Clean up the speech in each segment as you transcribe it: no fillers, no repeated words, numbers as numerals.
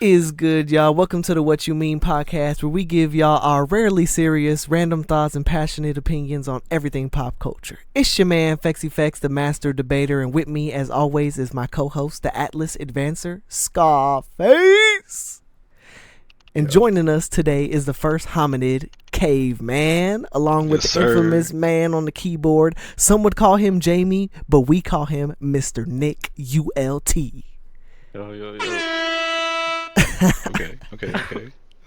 Is good, y'all? Welcome to the What You Mean podcast, where we give y'all our rarely serious, random thoughts and passionate opinions on everything pop culture. It's your man, Homfex, the master debater, and with me, as always, is my co-host, the Atlas Advancer, Scarph4ce. And joining us today is the first hominid, Caveman, along with the infamous man on the keyboard. Some would call him Jamie, but we call him Mr. Nic, ULT. Yo. Okay.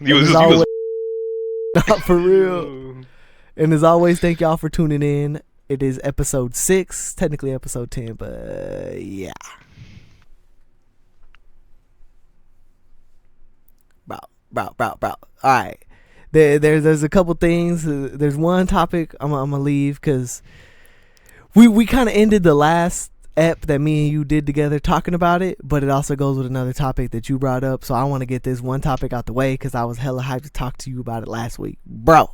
Not for real. And as always, thank y'all for tuning in. It is episode 6, technically episode 10, but yeah. Bro. All right. There's a couple things. There's one topic I'm gonna leave because we kind of ended the last ep that me and you did together talking about it, but it also goes with another topic that you brought up, so I want to get this one topic out the way because I was hella hyped to talk to you about it last week, bro.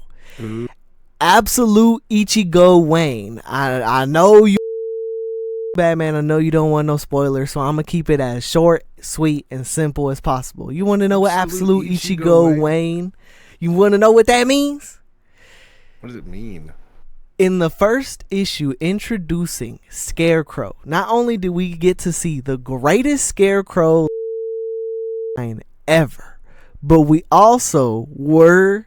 Absolute Ichigo Wayne. I know you Batman, I know you don't want no spoilers, so I'm gonna keep it as short, sweet, and simple as possible. You want to know what Absolute Ichigo Wayne? You want to know what that means? What does it mean? In the first issue introducing Scarecrow, not only did we get to see the greatest Scarecrow line ever, but we also were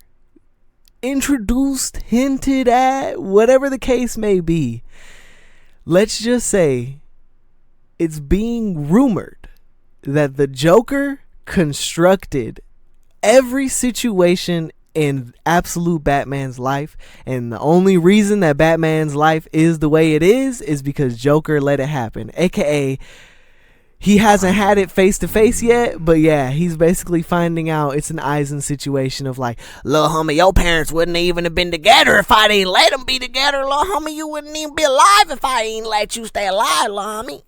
introduced, hinted at, whatever the case may be. Let's just say it's being rumored that the Joker constructed every situation in Absolute Batman's life, and the only reason that Batman's life is the way it is because Joker let it happen, aka he hasn't had it face to face yet, but yeah, he's basically finding out it's an Eisen situation of like, little homie, your parents wouldn't even have been together if I didn't let them be together. Little homie, you wouldn't even be alive if I didn't let you stay alive, little homie.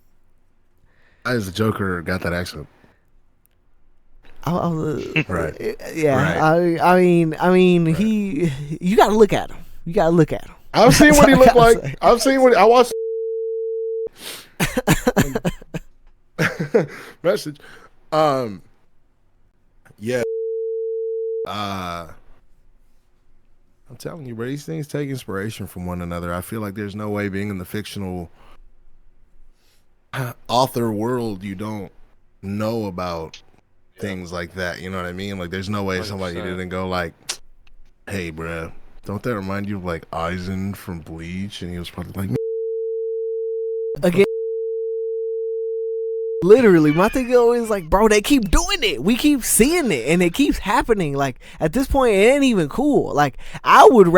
As the Joker got that accent. Right. Yeah. Right. I mean, he. You gotta look at him. I've seen what he looked like. I've seen what I watched. Message. Yeah. I'm telling you, bro. These things take inspiration from one another. I feel like there's no way being in the fictional author world you don't know about things like that, you know what I mean? Like, there's no way 100%. Somebody didn't go like, hey, bruh, don't that remind you of like Eisen from Bleach? And he was probably like, again, literally, my thing always like, bro, they keep doing it. We keep seeing it, and it keeps happening. Like, at this point, it ain't even cool. Like, I would have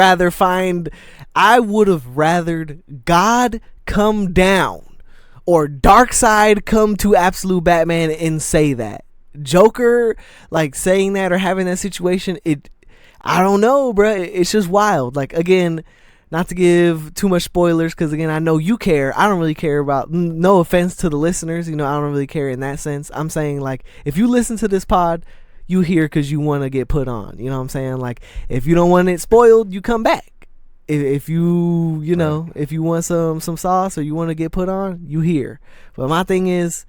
rathered God come down or Darkseid come to Absolute Batman and say that. Joker like saying that or having that situation, I don't know, bro. It's just wild. Like, again, not to give too much spoilers, because again, I know you care. I don't really care about, no offense to the listeners, I don't really care in that sense. I'm saying, like, if you listen to this pod, you hear because you want to get put on, you know what I'm saying? Like, if you don't want it spoiled, you come back. If you know, if you want some sauce or you want to get put on, you hear. But my thing is,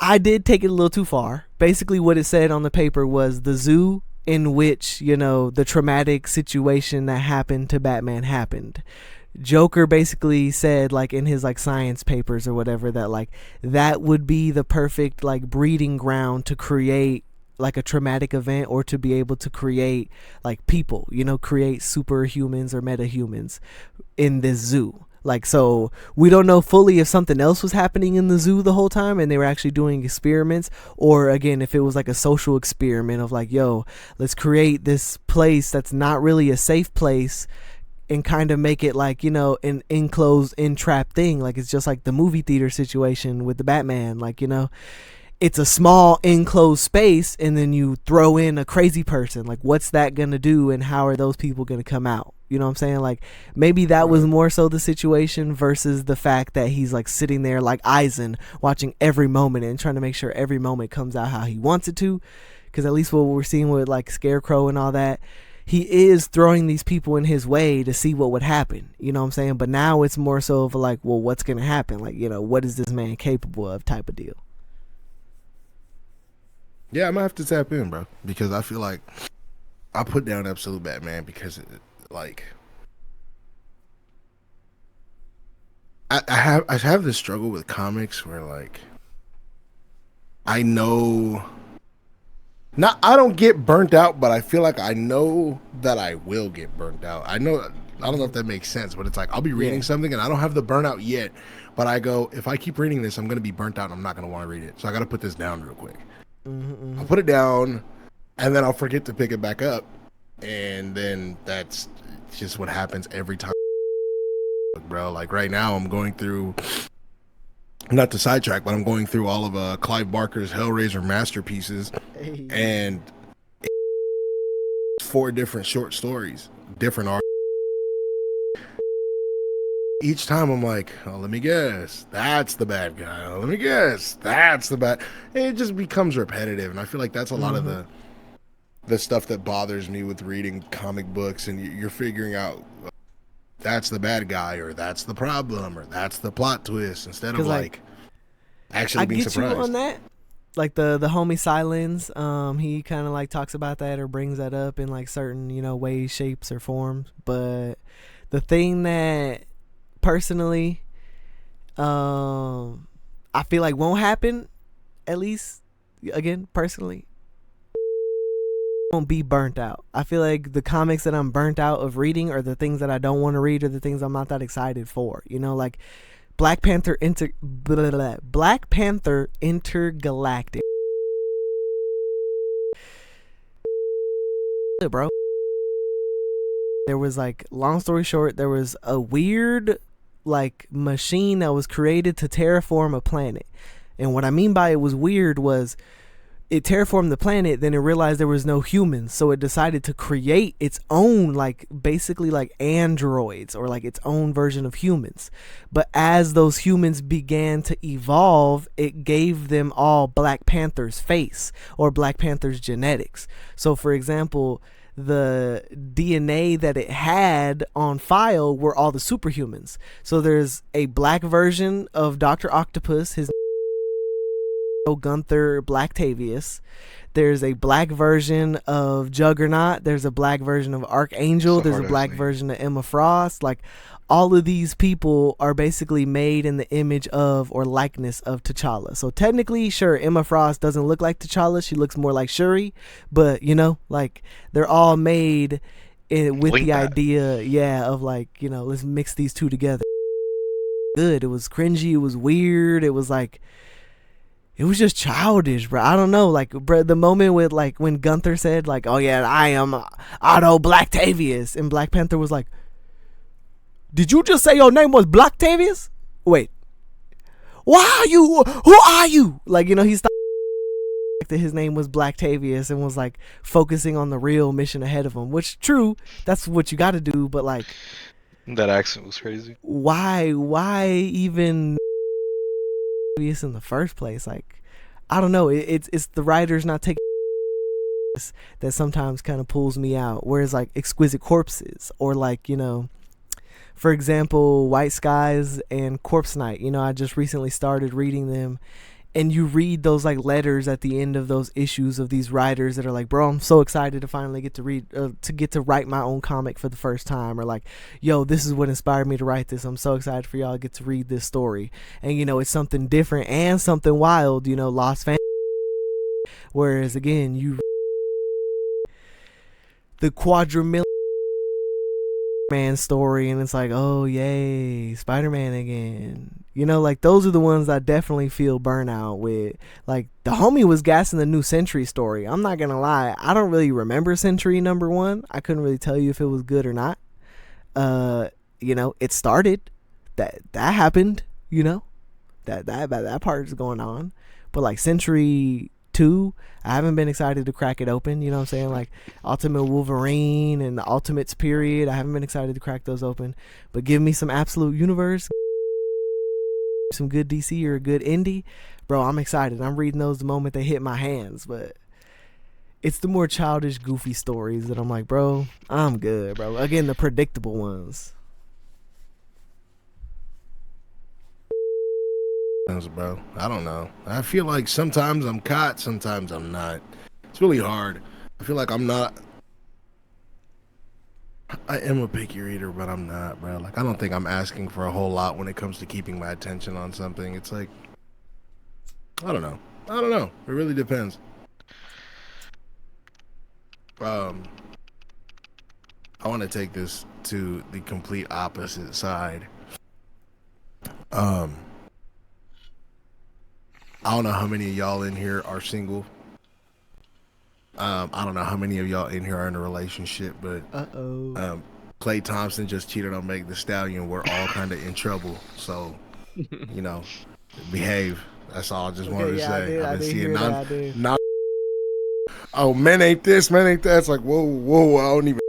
I did take it a little too far. Basically, what it said on the paper was the zoo in which, the traumatic situation that happened to Batman happened. Joker basically said, like, in his, like, science papers or whatever, that, like, that would be the perfect, like, breeding ground to create, like, a traumatic event, or to be able to create, like, people, create superhumans or metahumans in this zoo. Like, so we don't know fully if something else was happening in the zoo the whole time and they were actually doing experiments, or again, if it was like a social experiment of like, yo, let's create this place that's not really a safe place and kind of make it like, an enclosed, entrapped thing. Like, it's just like the movie theater situation with the Batman. Like, it's a small enclosed space and then you throw in a crazy person. Like, what's that gonna do and how are those people gonna come out? You know what I'm saying? Like, maybe that was more so the situation versus the fact that he's like sitting there like Eisen watching every moment and trying to make sure every moment comes out how he wants it to. Because at least what we're seeing with like Scarecrow and all that, he is throwing these people in his way to see what would happen. You know what I'm saying? But now it's more so of like, well, what's going to happen? Like, what is this man capable of type of deal? Yeah, I'm gonna have to tap in, bro, because I feel like I put down Absolute Batman because like I have this struggle with comics where like I know not I don't get burnt out, but I feel like I know that I will get burnt out. I don't know if that makes sense, but it's like I'll be reading something and I don't have the burnout yet, but I go, if I keep reading this, I'm gonna be burnt out and I'm not gonna want to read it. So I gotta put this down real quick. I'll put it down and then I'll forget to pick it back up. And then that's just what happens every time, bro. Like right now I'm going through, not to sidetrack, but I'm going through all of Clive Barker's Hellraiser masterpieces, and 4 different short stories, different art. Each time I'm like, oh, let me guess, that's the bad guy. Oh, let me guess, that's the bad. It just becomes repetitive, and I feel like that's a lot of the stuff that bothers me with reading comic books, and you're figuring out that's the bad guy, or that's the problem, or that's the plot twist, instead of like actually being surprised. I get you on that. Like the homie Silence, he kind of like talks about that or brings that up in like certain, you know, ways, shapes, or forms. But the thing that personally, I feel like won't happen, at least again personally, won't be burnt out. I feel like the comics that I'm burnt out of reading are the things that I don't want to read, or the things I'm not that excited for. You know, like Black Panther Intergalactic. Bro. There was like, long story short, there was a weird like machine that was created to terraform a planet. And what I mean by it was weird was it terraformed the planet, then it realized there was no humans, so it decided to create its own, like basically like androids, or like its own version of humans. But as those humans began to evolve, it gave them all Black Panther's face, or Black Panther's genetics. So for example, the DNA that it had on file were all the superhumans. So there's a black version of Dr. Octopus, his Gunther Blacktavius. There's a black version of Juggernaut. There's a black version of Archangel. There's a black version of Emma Frost. Like, all of these people are basically made in the image of, or likeness of, T'Challa. So technically, sure, Emma Frost doesn't look like T'Challa. She looks more like Shuri. But, you know, like, they're all made with the idea, of like, you know, let's mix these two together. Good. It was cringy. It was weird. It was like, it was just childish, bro. I don't know, like, bro, the moment with like when Gunther said like, "Oh yeah, I am Otto Blacktavius," and Black Panther was like, "Did you just say your name was Blacktavius? Wait, why are you? Who are you?" Like, you know, he stopped that his name was Blacktavius and was like focusing on the real mission ahead of him. Which, true, that's what you got to do, but like, that accent was crazy. Why even in the first place? Like, I don't know, it's the writers not taking that sometimes kind of pulls me out. Whereas like Exquisite Corpses, or like, you know, for example, White Skies and Corpse Night, you know, I just recently started reading them, and you read those like letters at the end of those issues of these writers that are like, bro, I'm so excited to finally get to read, to get to write my own comic for the first time, or like, yo, this is what inspired me to write this. I'm so excited for y'all to get to read this story. And, you know, it's something different and something wild, you know, Lost Fan. Whereas again, you the quadrillion man story, and it's like, oh yay, Spider-Man again. You know, like, those are the ones I definitely feel burnout with. Like, the homie was gassing the new Sentry story. I'm not gonna lie, I don't really remember Sentry #1. I couldn't really tell you if it was good or not. You know, it started, that happened, you know, that part is going on. But like Sentry 2, I haven't been excited to crack it open, you know what I'm saying? Like Ultimate Wolverine and the Ultimates period, I haven't been excited to crack those open. But give me some Absolute Universe, some good DC or a good indie, bro, I'm excited. I'm reading those the moment they hit my hands. But it's the more childish, goofy stories that I'm like, bro, I'm good, bro. Again, the predictable ones. bro. I don't know. I feel like sometimes I'm caught, sometimes I'm not. It's really hard. I feel like I'm not. I am a picky reader, but I'm not, bro. Like, I don't think I'm asking for a whole lot when it comes to keeping my attention on something. It's like, I don't know. It really depends. I want to take this to the complete opposite side. I don't know how many of y'all in here are single. I don't know how many of y'all in here are in a relationship, but Klay Thompson just cheated on Meg Thee Stallion. We're all kind of in trouble, so you know, behave. That's all I just wanted to say. I've been seeing not. Oh, men ain't this, men ain't that. It's like whoa. I don't even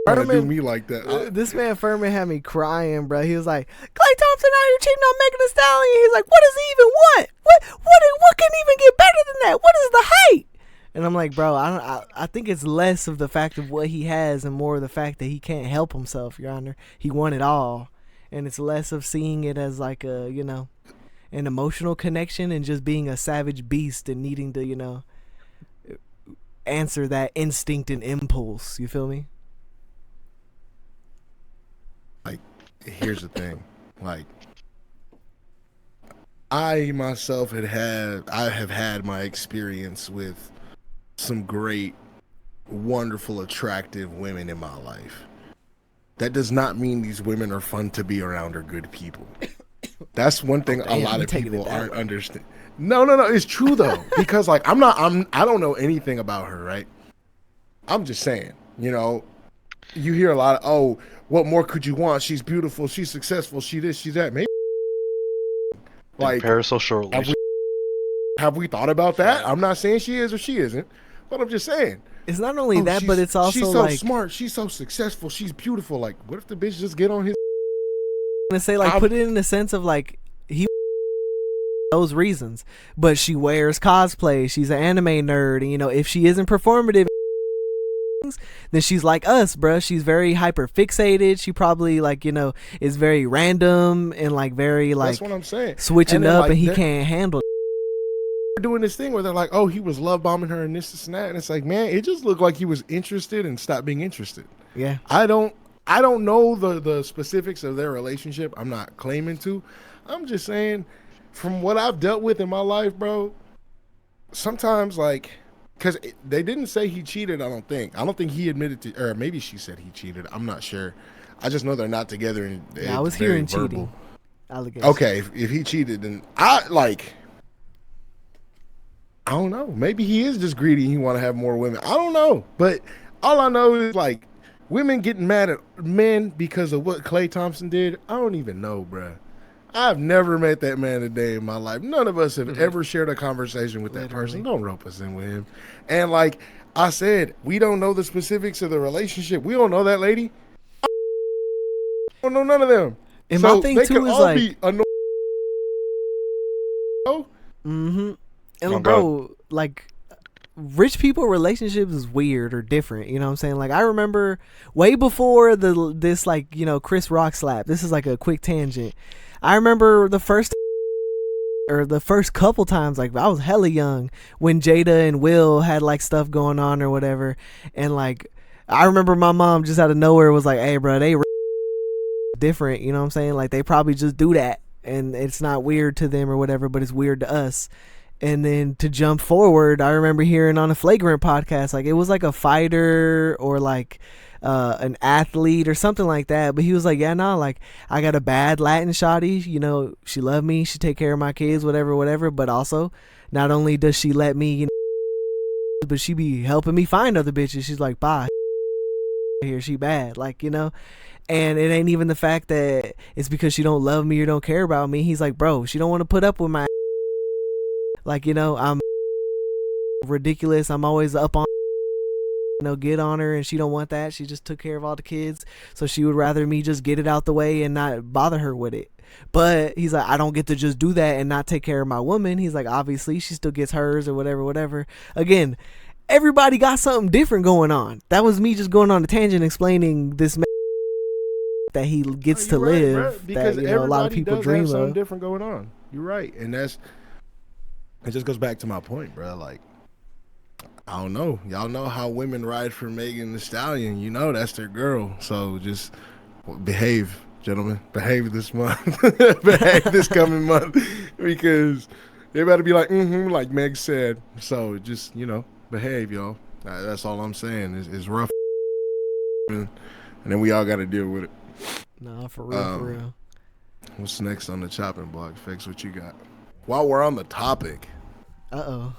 try to do me like that. This man Furman had me crying, bro. He was like, Klay Thompson out here cheating on Megan Thee Stallion. He's like, what does he even want? What can even get better than that? What is the hate? And I'm like, bro, I think it's less of the fact of what he has and more of the fact that he can't help himself, Your Honor. He won it all. And it's less of seeing it as like a, you know, an emotional connection and just being a savage beast and needing to, you know, answer that instinct and impulse. You feel me? Like, here's the thing. Like, I myself have had my experience with some great, wonderful, attractive women in my life. That does not mean these women are fun to be around or good people. That's one thing a lot of people aren't understand. No, it's true though, because like I don't know anything about her, right? I'm just saying, you know, you hear a lot of, oh, what more could you want? She's beautiful, she's successful, she this, she's that. Maybe like parasocial relationship. Have we thought about that? I'm not saying she is or she isn't, but I'm just saying. It's not only that, but it's also she's so like smart, she's so successful, she's beautiful. Like, what if the bitch just get on his? I'm gonna say like put it in the sense of like he those reasons, but she wears cosplay. She's an anime nerd, and you know if she isn't performative, then she's like us, bruh. She's very hyper fixated. She probably like you know is very random and like very like that's what I'm saying. Switching up, like, and he can't handle. Doing this thing where they're like, oh, he was love bombing her and this and that, and it's like, man, it just looked like he was interested and stopped being interested. Yeah, I don't know the specifics of their relationship. I'm not claiming to. I'm just saying, from what I've dealt with in my life, bro, sometimes like, because they didn't say he cheated. I don't think he admitted to, or maybe she said he cheated. I'm not sure. I just know they're not together. And yeah, I was hearing cheating allegations. Okay, if he cheated, then I don't know. Maybe he is just greedy and he want to have more women. I don't know. But all I know is, like, women getting mad at men because of what Klay Thompson did, I don't even know, bruh. I've never met that man a day in my life. None of us have ever shared a conversation with that person. Don't rope us in with him. And like I said, we don't know the specifics of the relationship. We don't know that lady. I don't know none of them. And so my thing they too could is all like, be annoying. And bro, like rich people relationships is weird or different, you know what I'm saying? Like I remember way before this like, you know, Chris Rock slap. This is like a quick tangent. I remember the first couple times, like I was hella young when Jada and Will had like stuff going on or whatever, and like I remember my mom just out of nowhere was like, hey bro, they different, you know what I'm saying? Like they probably just do that and it's not weird to them or whatever, but it's weird to us. And then to jump forward, I remember hearing on a Flagrant podcast, like it was like a fighter or like an athlete or something like that, but he was like, yeah, no, like I got a bad Latin shawty, you know, she loved me, she take care of my kids, whatever, but also not only does she let me, you know, but she be helping me find other bitches. She's like, bye, here, she bad, like, you know. And it ain't even the fact that it's because she don't love me or don't care about me. He's like, bro, she don't want to put up with my, like, you know, I'm ridiculous, I'm always up on, you know, get on her, and she don't want that. She just took care of all the kids, so she would rather me just get it out the way and not bother her with it. But he's like, I don't get to just do that and not take care of my woman. He's like, obviously she still gets hers or whatever. Again, everybody got something different going on. That was me just going on a tangent explaining this man that he gets to live, because that, you know, a lot of people dream of. Something different going on. You're right, and it just goes back to my point, bro. Like, I don't know. Y'all know how women ride for Megan Thee Stallion. You know that's their girl. So just behave, gentlemen. Behave this month. Behave this coming month, because they better be like, like Meg said. So just, behave, y'all. That's all I'm saying. It's rough, and then we all got to deal with it. Nah, for real, for real. What's next on the chopping block? Fix what you got. While we're on the topic, I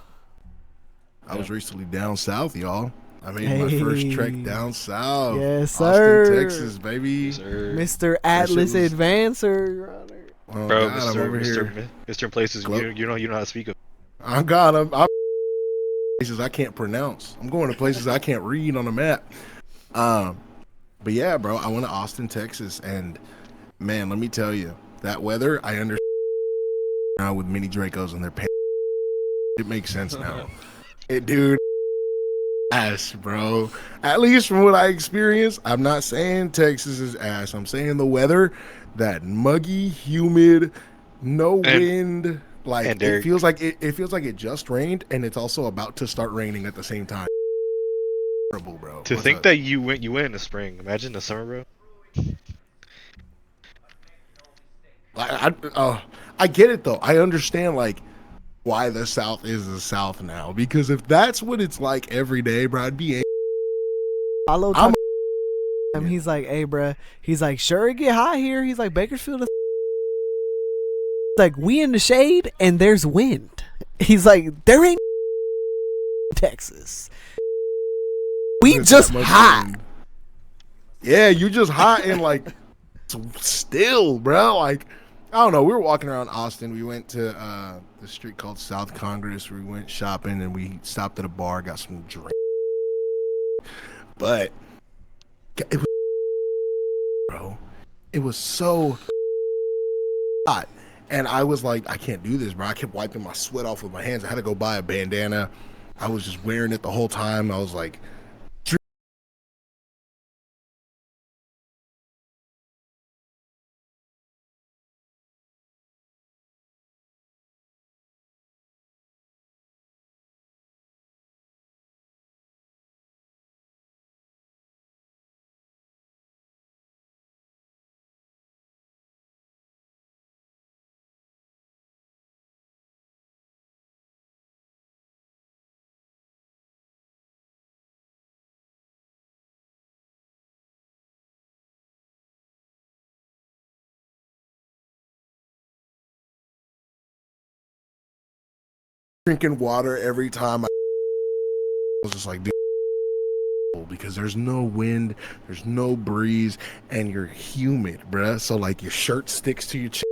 was recently down south, y'all. I made my first trek down south. Yes, sir. Austin, Texas, baby. Yes, sir. Mr. Atlas Advancer. Oh, Bro, God, I'm over here. Mr. Places you know how to speak of. I'm God. I'm places I can't pronounce. I'm going to places I can't read on a map. But yeah, bro, I went to Austin, Texas, and man, let me tell you, that weather, I understand now with mini Dracos and their pants. It makes sense now. Dude, ass, bro. At least from what I experienced, I'm not saying Texas is ass. I'm saying the weather, that muggy, humid, no wind. Like it feels like it just rained, and it's also about to start raining at the same time. Terrible, bro. To think that you went in the spring. Imagine the summer, bro. I get it though. I understand like why the South is the South now, because if that's what it's like every day, bro, I'd be. He's like, hey, bro. He's like, sure, it get hot here. He's like, Bakersfield is like, we in the shade and there's wind. He's like, there ain't Texas. We just hot. Wind. Yeah, you just hot and like still, bro. Like, I don't know. We were walking around Austin. We went to the street called South Congress. We went shopping and we stopped at a bar, got some drink. But it was, bro, it was so hot. And I was like, I can't do this, bro. I kept wiping my sweat off with my hands. I had to go buy a bandana. I was just wearing it the whole time. I was like, drinking water every time. I was just like, dude, because there's no wind, there's no breeze, and you're humid, bruh. So like your shirt sticks to your chest,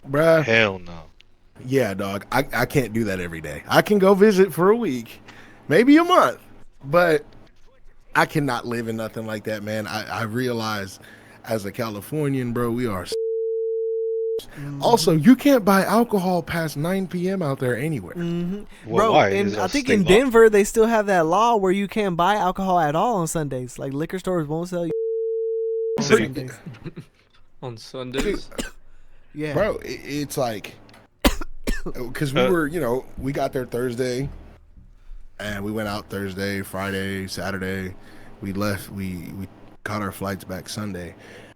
bruh. Hell no. Yeah, dog. I can't do that every day. I can go visit for a week, maybe a month, but I cannot live in nothing like that, man. I realize as a Californian, bro, we are. Also, you can't buy alcohol past 9 p.m. out there anywhere. Well, Well, bro, why? and I think in Denver they still have that law where you can't buy alcohol at all on Sundays. Like liquor stores won't sell you on Sundays. On Sundays? Yeah, Bro, it's like, because we were, we got there Thursday, and we went out Thursday, Friday, Saturday. We left. We caught our flights back Sunday.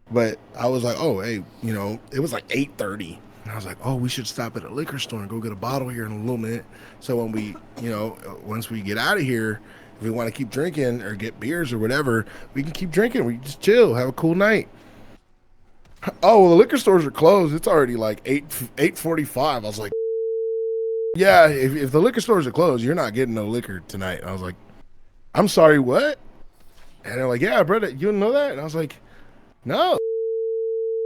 But I was like, oh, hey, it was like 8:30. And I was like, oh, we should stop at a liquor store and go get a bottle here in a little minute. So when we, once we get out of here, if we want to keep drinking or get beers or whatever, we can keep drinking. We can just chill, have a cool night. Oh, well, the liquor stores are closed. It's already like 8:45. I was like, yeah, if the liquor stores are closed, you're not getting no liquor tonight. And I was like, I'm sorry, what? And they're like, yeah, brother, you didn't know that? And I was like, no.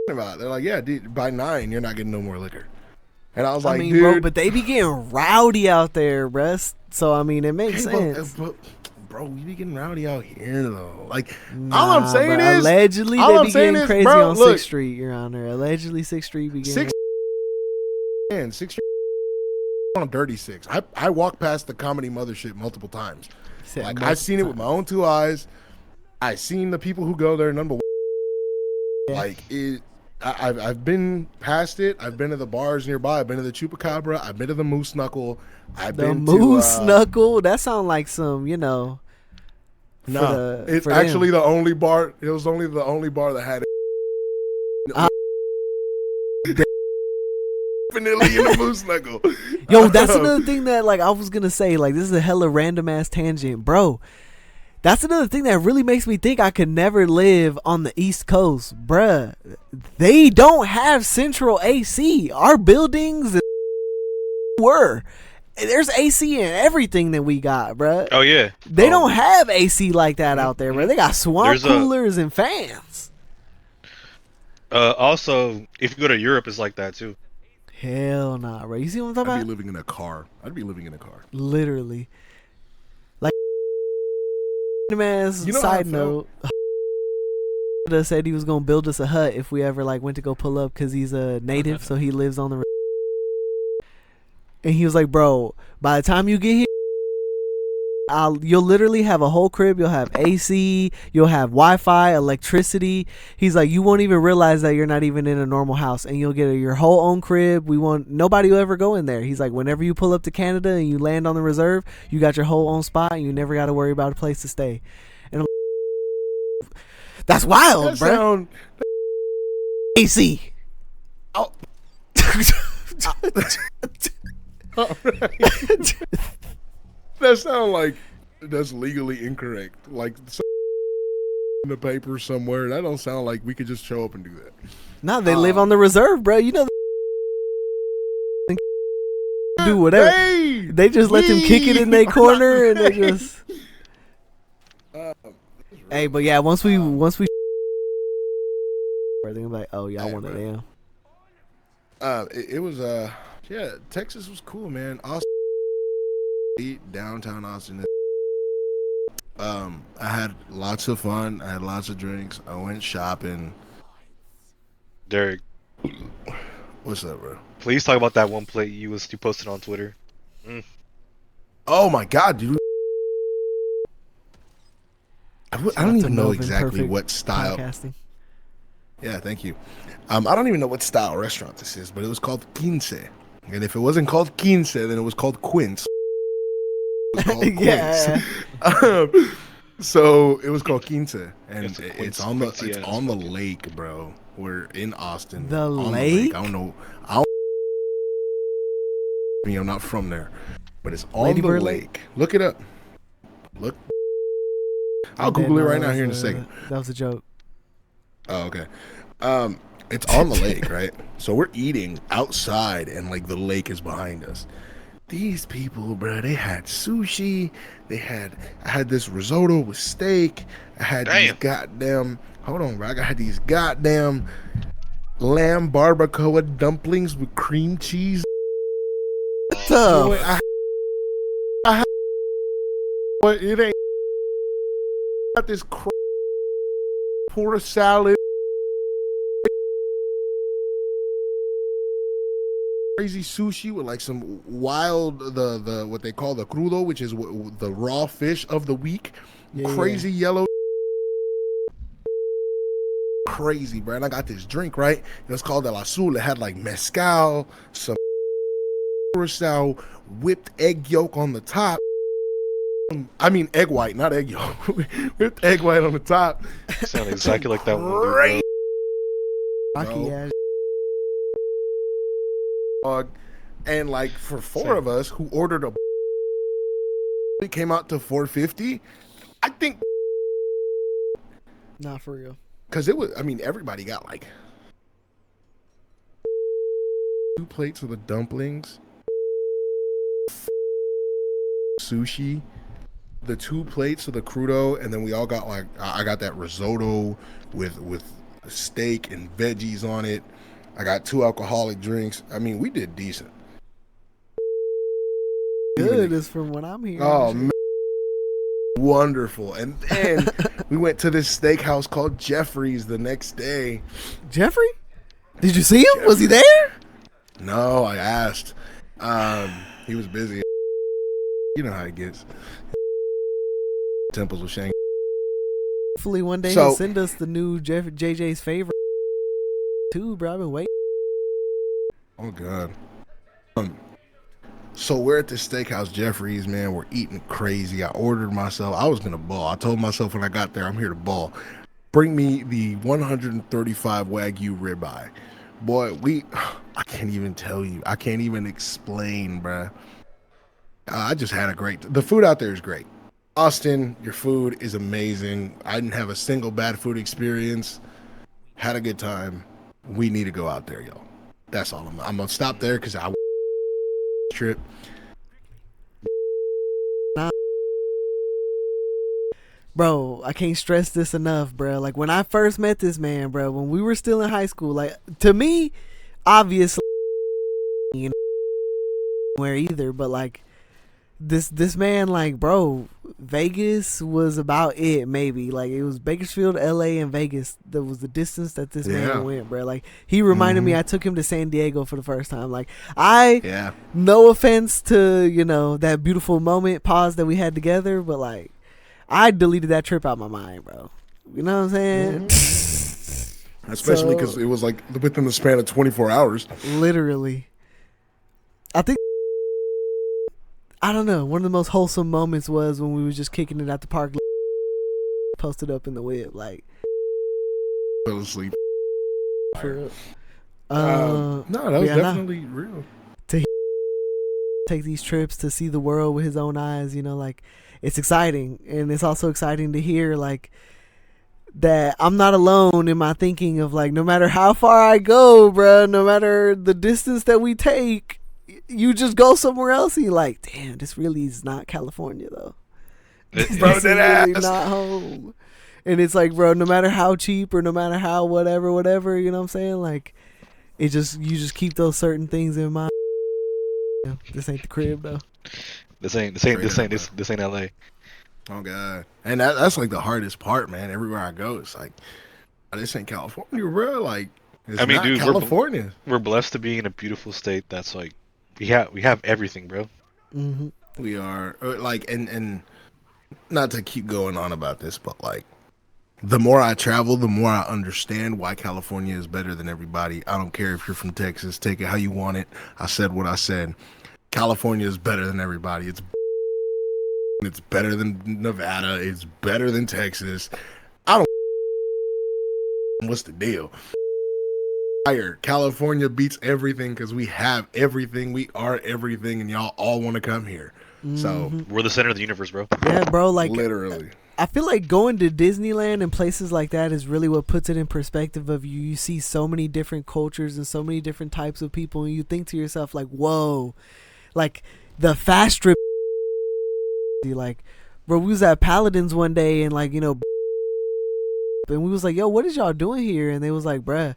About it. They're like, yeah, dude, by 9 you're not getting no more liquor. And I was like, dude, bro, but they be getting rowdy out there, bruh. So I mean, it makes sense. Bro, we be getting rowdy out here though. Like, all I'm saying bro, is, allegedly all they I'm be saying getting is, crazy bro, on look, 6th Street, Your Honor. Allegedly 6th Street be getting 6th Street on Dirty 6. I walked past the Comedy Mothership multiple times. Like, I've seen it with my own 2 eyes. I seen the people who go there. Number one, like I've been past it. I've been to the bars nearby. I've been to the Chupacabra. I've been to the Moose Knuckle. I've The been Moose to Knuckle. That sound like some, you know. no, it's for actually them. the only bar. It was only the only bar that had definitely in the Moose Knuckle. Yo, that's another thing that like I was gonna say. Like this is a hella random ass tangent, bro. That's another thing that really makes me think I could never live on the East Coast, bruh. They don't have central AC. Our buildings were. There's AC in everything that we got, bruh. Oh yeah. They don't have AC like that out there, bruh. They got swamp There's coolers and fans. Also, if you go to Europe, it's like that too. Hell nah, bro. You see what I'm talking I'd be about? living in a car. I'd be living in a car. Literally. Like, man, You know side how I felt? note. Said he was gonna build us a hut if we ever like went to go pull up because he's a native, so he lives on the. And he was like, "Bro, by the time you get here, you'll literally have a whole crib. You'll have AC. You'll have Wi-Fi, electricity." He's like, "You won't even realize that you're not even in a normal house, and you'll get your whole own crib. Nobody will ever go in there." He's like, "Whenever you pull up to Canada and you land on the reserve, you got your whole own spot, and you never got to worry about a place to stay." And I'm like, that's wild, That bro. sound. AC. Oh. That sound like that's legally incorrect. Like in the paper somewhere. That don't sound like we could just show up and do that. No, they live on the reserve, bro. You know, do whatever. Hey, They just let them kick it in their corner, and they just. Hey, but yeah, once we, they're gonna be like, "Oh, y'all want it now?" It was yeah, Texas was cool, man. Austin, downtown Austin. I had lots of fun. I had lots of drinks. I went shopping. Derek, What's up, bro? please talk about that one plate you posted on Twitter. Oh my God, dude! I don't even know exactly what style. Podcasting. Yeah, thank you. I don't even know what style restaurant this is, but it was called Quince. And if it wasn't called Quince, then it was called Quince. It was called Yeah. Quince. So it was called Quince, and It's a Quince- it's on the Quincy ass the fucking- lake, bro. We're in Austin. The on lake? I don't know. I mean, I'm not from there, but it's on Lady the Bird lake. Lake? Look it up. Look. I'll Google it right now here in a second. That was a joke. Oh, okay. It's on the lake, right? So we're eating outside, and like the lake is behind us. These people, bro, they had sushi. I had this risotto with steak. I had these goddamn. Hold on, bro. I had these goddamn lamb barbacoa dumplings with cream cheese. Tough. But it ain't got this porter salad. Crazy sushi with like some wild the what they call the crudo, which is the raw fish of the week. Yeah, Crazy yellow, crazy, bro. And I got this drink, right? It was called El Azul. It had like mezcal, some curacao, whipped egg yolk on the top. I mean egg white, not egg yolk. Whipped egg white on the top. Sound exactly like that one. Crazy, Rocky bro. ass. And like for four of us who ordered a, it came out to $4.50. I think Not for real. because it was. I mean, everybody got like 2 plates of the dumplings, sushi, the 2 plates of the crudo, and then we all got like I got that risotto with steak and veggies on it. I got 2 alcoholic drinks. I mean, we did decent. Good is from what I'm hearing. Oh man, wonderful! And then we went to this steakhouse called Jeffrey's the next day. Jeffrey? Did you see him? Was he there? No, I asked. He was busy. You know how it gets. Temples with Shang. Hopefully one day So- he'll send us the new JJ's favorite. too, bro. I've been waiting. Oh God. So we're at this steakhouse, Jeffrey's, man. We're eating crazy. I ordered myself. I was gonna ball. I told myself when I got there, I'm here to ball. Bring me the 135 Wagyu ribeye. Boy, I can't even tell you. I can't even explain, bruh. I just had the food out there is great. Austin, your food is amazing. I didn't have a single bad food experience. Had a good time. We need to go out there, y'all. That's all. I'm gonna stop there because I trip. Bro, I can't stress this enough, bro. Like, when I first met this man, bro, when we were still in high school, like, to me, obviously, you know, where either, but like, this man, like, bro, Vegas was about it, maybe. Like, it was Bakersfield, LA, and Vegas. That was the distance that this man went, bro. Like, he reminded me, I took him to San Diego for the first time. Like, no offense to, you know, that beautiful moment, pause that we had together, but like, I deleted that trip out my mind, bro. You know what I'm saying? Especially because it was like within the span of 24 hours. Literally. I think, I don't know, one of the most wholesome moments was when we was just kicking it at the park, posted up in the whip, like. Fell asleep. For real. No, that was definitely real. To take these trips to see the world with his own eyes, you know, like, it's exciting. And it's also exciting to hear, like, that I'm not alone in my thinking of, like, no matter how far I go, bruh, no matter the distance that we take, you just go somewhere else and you're like, damn, this really is not California, though. This is really not home. And it's like, bro, no matter how cheap or no matter how whatever, you know what I'm saying? Like, you just keep those certain things in mind. You know, this ain't the crib, though. This ain't LA. Oh God. And that's like the hardest part, man. Everywhere I go, it's like, this ain't California, bro. Like, it's not dude, California. We're blessed to be in a beautiful state that's like, we have everything, bro. Mm-hmm. We are like, and not to keep going on about this, but like, the more I travel, the more I understand why California is better than everybody. I don't care if you're from Texas. Take it how you want it. I said what I said. California is better than everybody. It's better than Nevada. It's better than Texas. I don't. What's the deal? California beats everything because we have everything. We are everything, and y'all all want to come here. So we're the center of the universe, bro. Yeah, bro. Like, literally. I feel like going to Disneyland and places like that is really what puts it in perspective of you. You see so many different cultures and so many different types of people, and you think to yourself, like, whoa. Like, the fast strip, like, bro, we was at Paladins one day and, like, you know, and we was like, yo, what is y'all doing here? And they was like, bruh,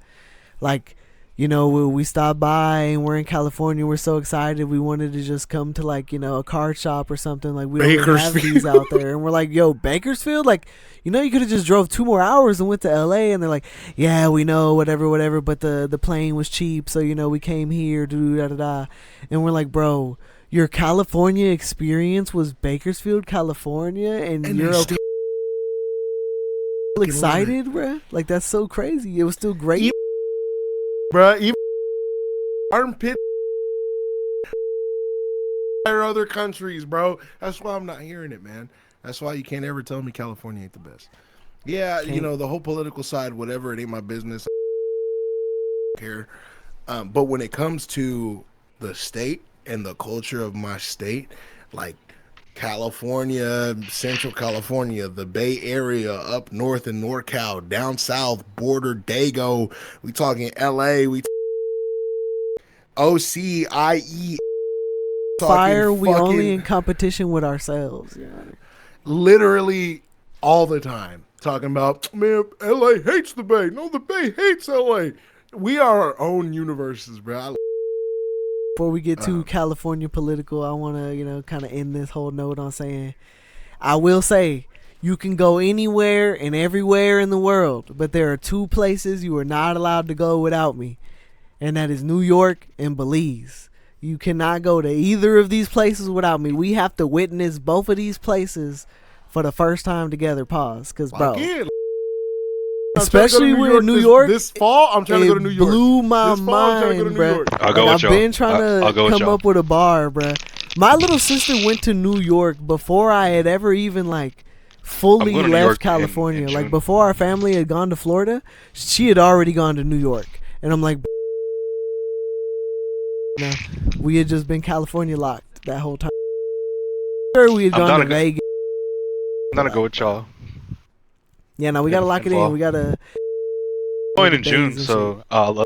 like, you know, we stopped by and we're in California. We're so excited. We wanted to just come to, like, you know, a card shop or something. Like, we don't have these out there. And we're like, yo, Bakersfield? Like, you know, you could have just drove 2 more hours and went to LA. And they're like, yeah, we know, whatever. But the plane was cheap. So, you know, we came here, da-da-da. And we're like, bro, your California experience was Bakersfield, California. And you're still excited, bro? Like, that's so crazy. It was still great. Bruh, even armpit or other countries, bro. That's why I'm not hearing it, man. That's why you can't ever tell me California ain't the best. Yeah, you know, the whole political side, whatever, it ain't my business. I don't care. But when it comes to the state and the culture of my state, like California, Central California, the Bay Area, up north in NorCal, down south, border Dago, we talking LA, we OCIE. Fire, we only in competition with ourselves. Yeah. Literally all the time. Talking about, man, LA hates the Bay. No, the Bay hates LA. We are our own universes, bro. Before we get too California political, I want to, you know, kind of end this whole note on saying, I will say, you can go anywhere and everywhere in the world, but there are 2 places you are not allowed to go without me, and that is New York and Belize. You cannot go to either of these places without me. We have to witness both of these places for the first time together. Pause, because, bro, especially I'm trying to go to with New York. This fall, I'm trying to go to New York. Blew my This fall, I'm trying to go to mind, New bro. York. I'll go with I've y'all. been trying I'll go to with come y'all. up with a bar, bro. My little sister went to New York before I had ever even like fully I'm going to New left York in California. Like June. before our family had gone to Florida, she had already gone to New York, and I'm like, no, we had just been California locked that whole time. Sure, we had I'm gone down to to go- Vegas. I'm gonna go with y'all. Yeah, no, we gotta lock it in. Fall. We gotta. Going the in June, days and so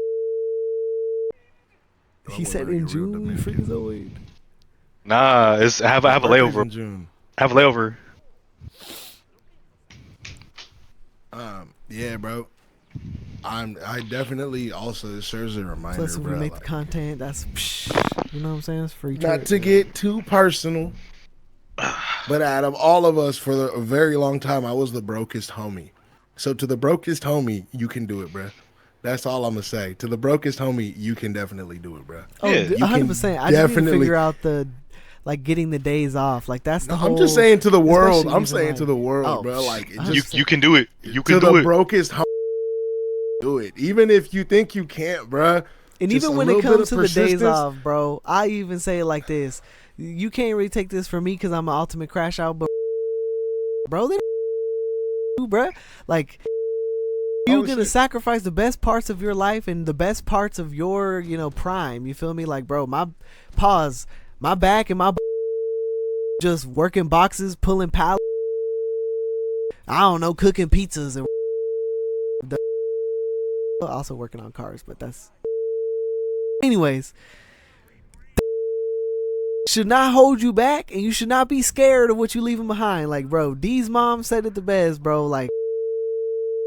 He said in June, you freakazoid. nah, it's I have a layover. In June. I have a layover. Yeah, bro. I definitely also, it serves as a reminder, Plus, if we bro. make Like, the content, that's you know what I'm saying. It's free. not trip, to man. get too personal, but out of all of us for a very long time, I was the brokest homie. So to the brokest homie, you can do it, bro. That's all I'm gonna say. To the brokest homie, you can definitely do it, bro. Oh, Yeah. You 100%. I can just need to definitely- figure out the like getting the days off. Like that's the whole. I'm just saying to the world. especially I'm even, saying to like- the world, oh, bro. Like, it I just You can do it. You can to do the it. brokest homie, do it. Even if you think you can't, bro. And just even a when it little bit comes of to the days persistence. off, bro, I even say it like this: you can't really take this from me because I'm an ultimate crash out, but bro, they bro, like. You're gonna shit. sacrifice the best parts of your life and the best parts of your, prime. You feel me? Like, bro, my back and my just working boxes, pulling pallets. I don't know, cooking pizzas and also working on cars, but that's. Anyways, should not hold you back, and you should not be scared of what you leaving behind. Like, bro, D's mom said it the best, bro. Like.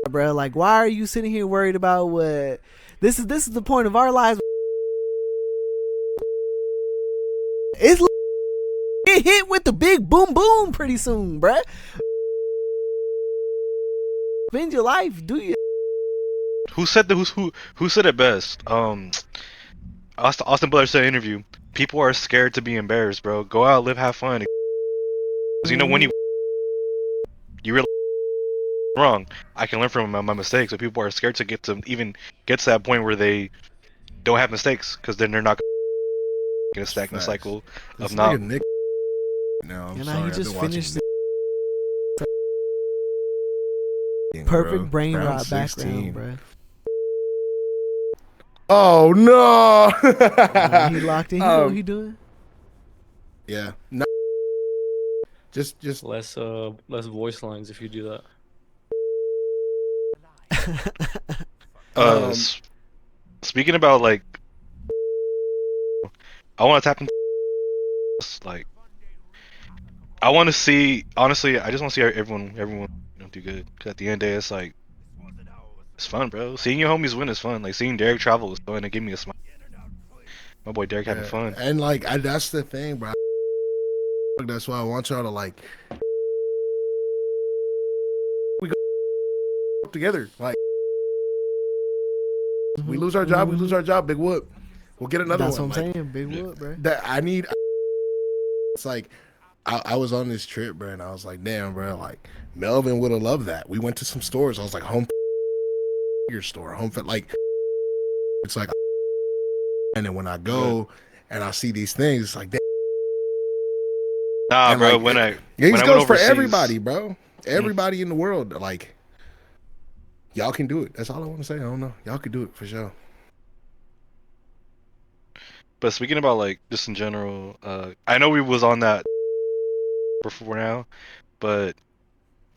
Bro, like, why are you sitting here worried about what this is the point of our lives. It's get hit with the big boom boom pretty soon, bruh. Spend your life, do you? Who said who said it best? Austin Butler said in an interview. People are scared to be embarrassed, bro. Go out, live, have fun. Because when you realize wrong, I can learn from my mistakes. But people are scared to even get to that point where they don't have mistakes, because then they're not gonna stack in the cycle of This not. nigga Nick. No, I'm And sorry. he I've just been watching finished Nick, perfect bro. brain Round rot 16. background, bruh. Oh no! He locked in. He know what he doing. Yeah. No. Just Less voice lines if you do that. Speaking about, like, I want to tap into, like, I want to see, honestly, I just want to see everyone do good. Because at the end of the day, it's like, it's fun, bro. Seeing your homies win is fun. Like, seeing Derek travel was fun. It gave me a smile. My boy Derek having fun. And like, that's the thing, bro. That's why I want y'all to, like, we go together. Like, we lose our job, we lose our job. Big whoop. We'll get another That's one. what I'm Like, saying. Big whoop, bruh. that I need. It's like I was on this trip, bro, and I was like, damn, bro, like Melvin would have loved that. We went to some stores. I was like, home your store, home fit, like it's like, and then when I go and I see these things, it's like, damn. Nah, And, bro. like, When I This went goes for overseas- everybody, bro. Everybody in the world, like, y'all can do it. That's all I want to say. I don't know. Y'all can do it for sure. But speaking about, like, just in general, I know we was on that before now, but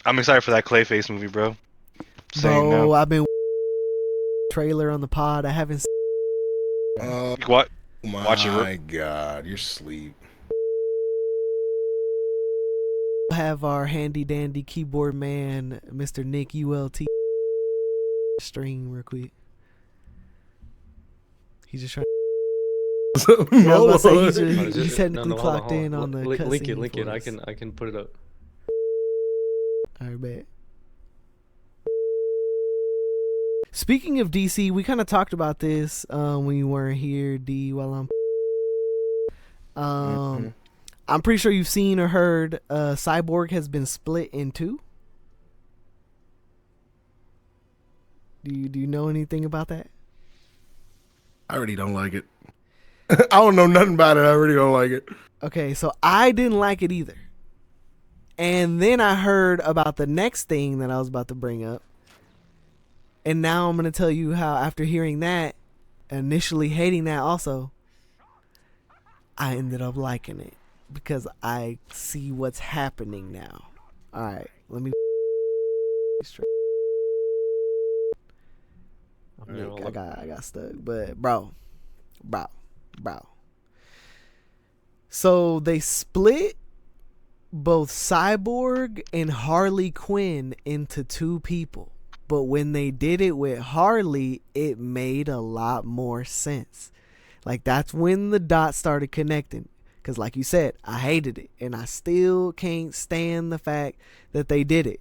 I'm excited for that Clayface movie, bro. Saying Bro, now. I've been trailer on the pod. I haven't seen What? My it. God, you're asleep. have our handy dandy keyboard man, Mr. Nic ULT, stream real quick. He's just trying. I was about to say, Hold he's technically hold clocked hold in on the link cutscene it. for I us. can put it up. Alright, bet. Speaking of DC, we kind of talked about this when you weren't here, D. While I'm pretty sure you've seen or heard Cyborg has been split in two. Do you know anything about that? I already don't like it. I don't know nothing about it. I really don't like it. Okay, so I didn't like it either. And then I heard about the next thing that I was about to bring up. And now I'm going to tell you how, after hearing that, initially hating that also, I ended up liking it. Because I see what's happening now. Alright, let me straight. Nick, I got stuck. But bro. So they split both Cyborg and Harley Quinn into two people. But when they did it with Harley, it made a lot more sense. Like, that's when the dots started connecting. Because like you said, I hated it. And I still can't stand the fact that they did it.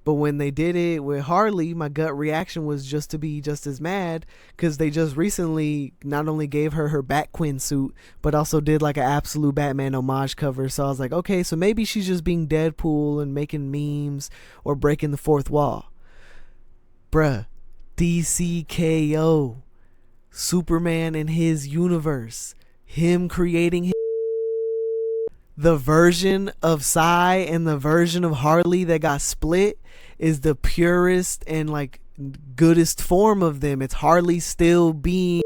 But when they did it with Harley, my gut reaction was just to be just as mad. Because they just recently not only gave her Batquin suit, but also did like an Absolute Batman homage cover. So I was like, okay, so maybe she's just being Deadpool and making memes or breaking the fourth wall. Bruh, DCKO, Superman in his universe, him creating the version of Cy and the version of Harley that got split is the purest and like goodest form of them. It's Harley still being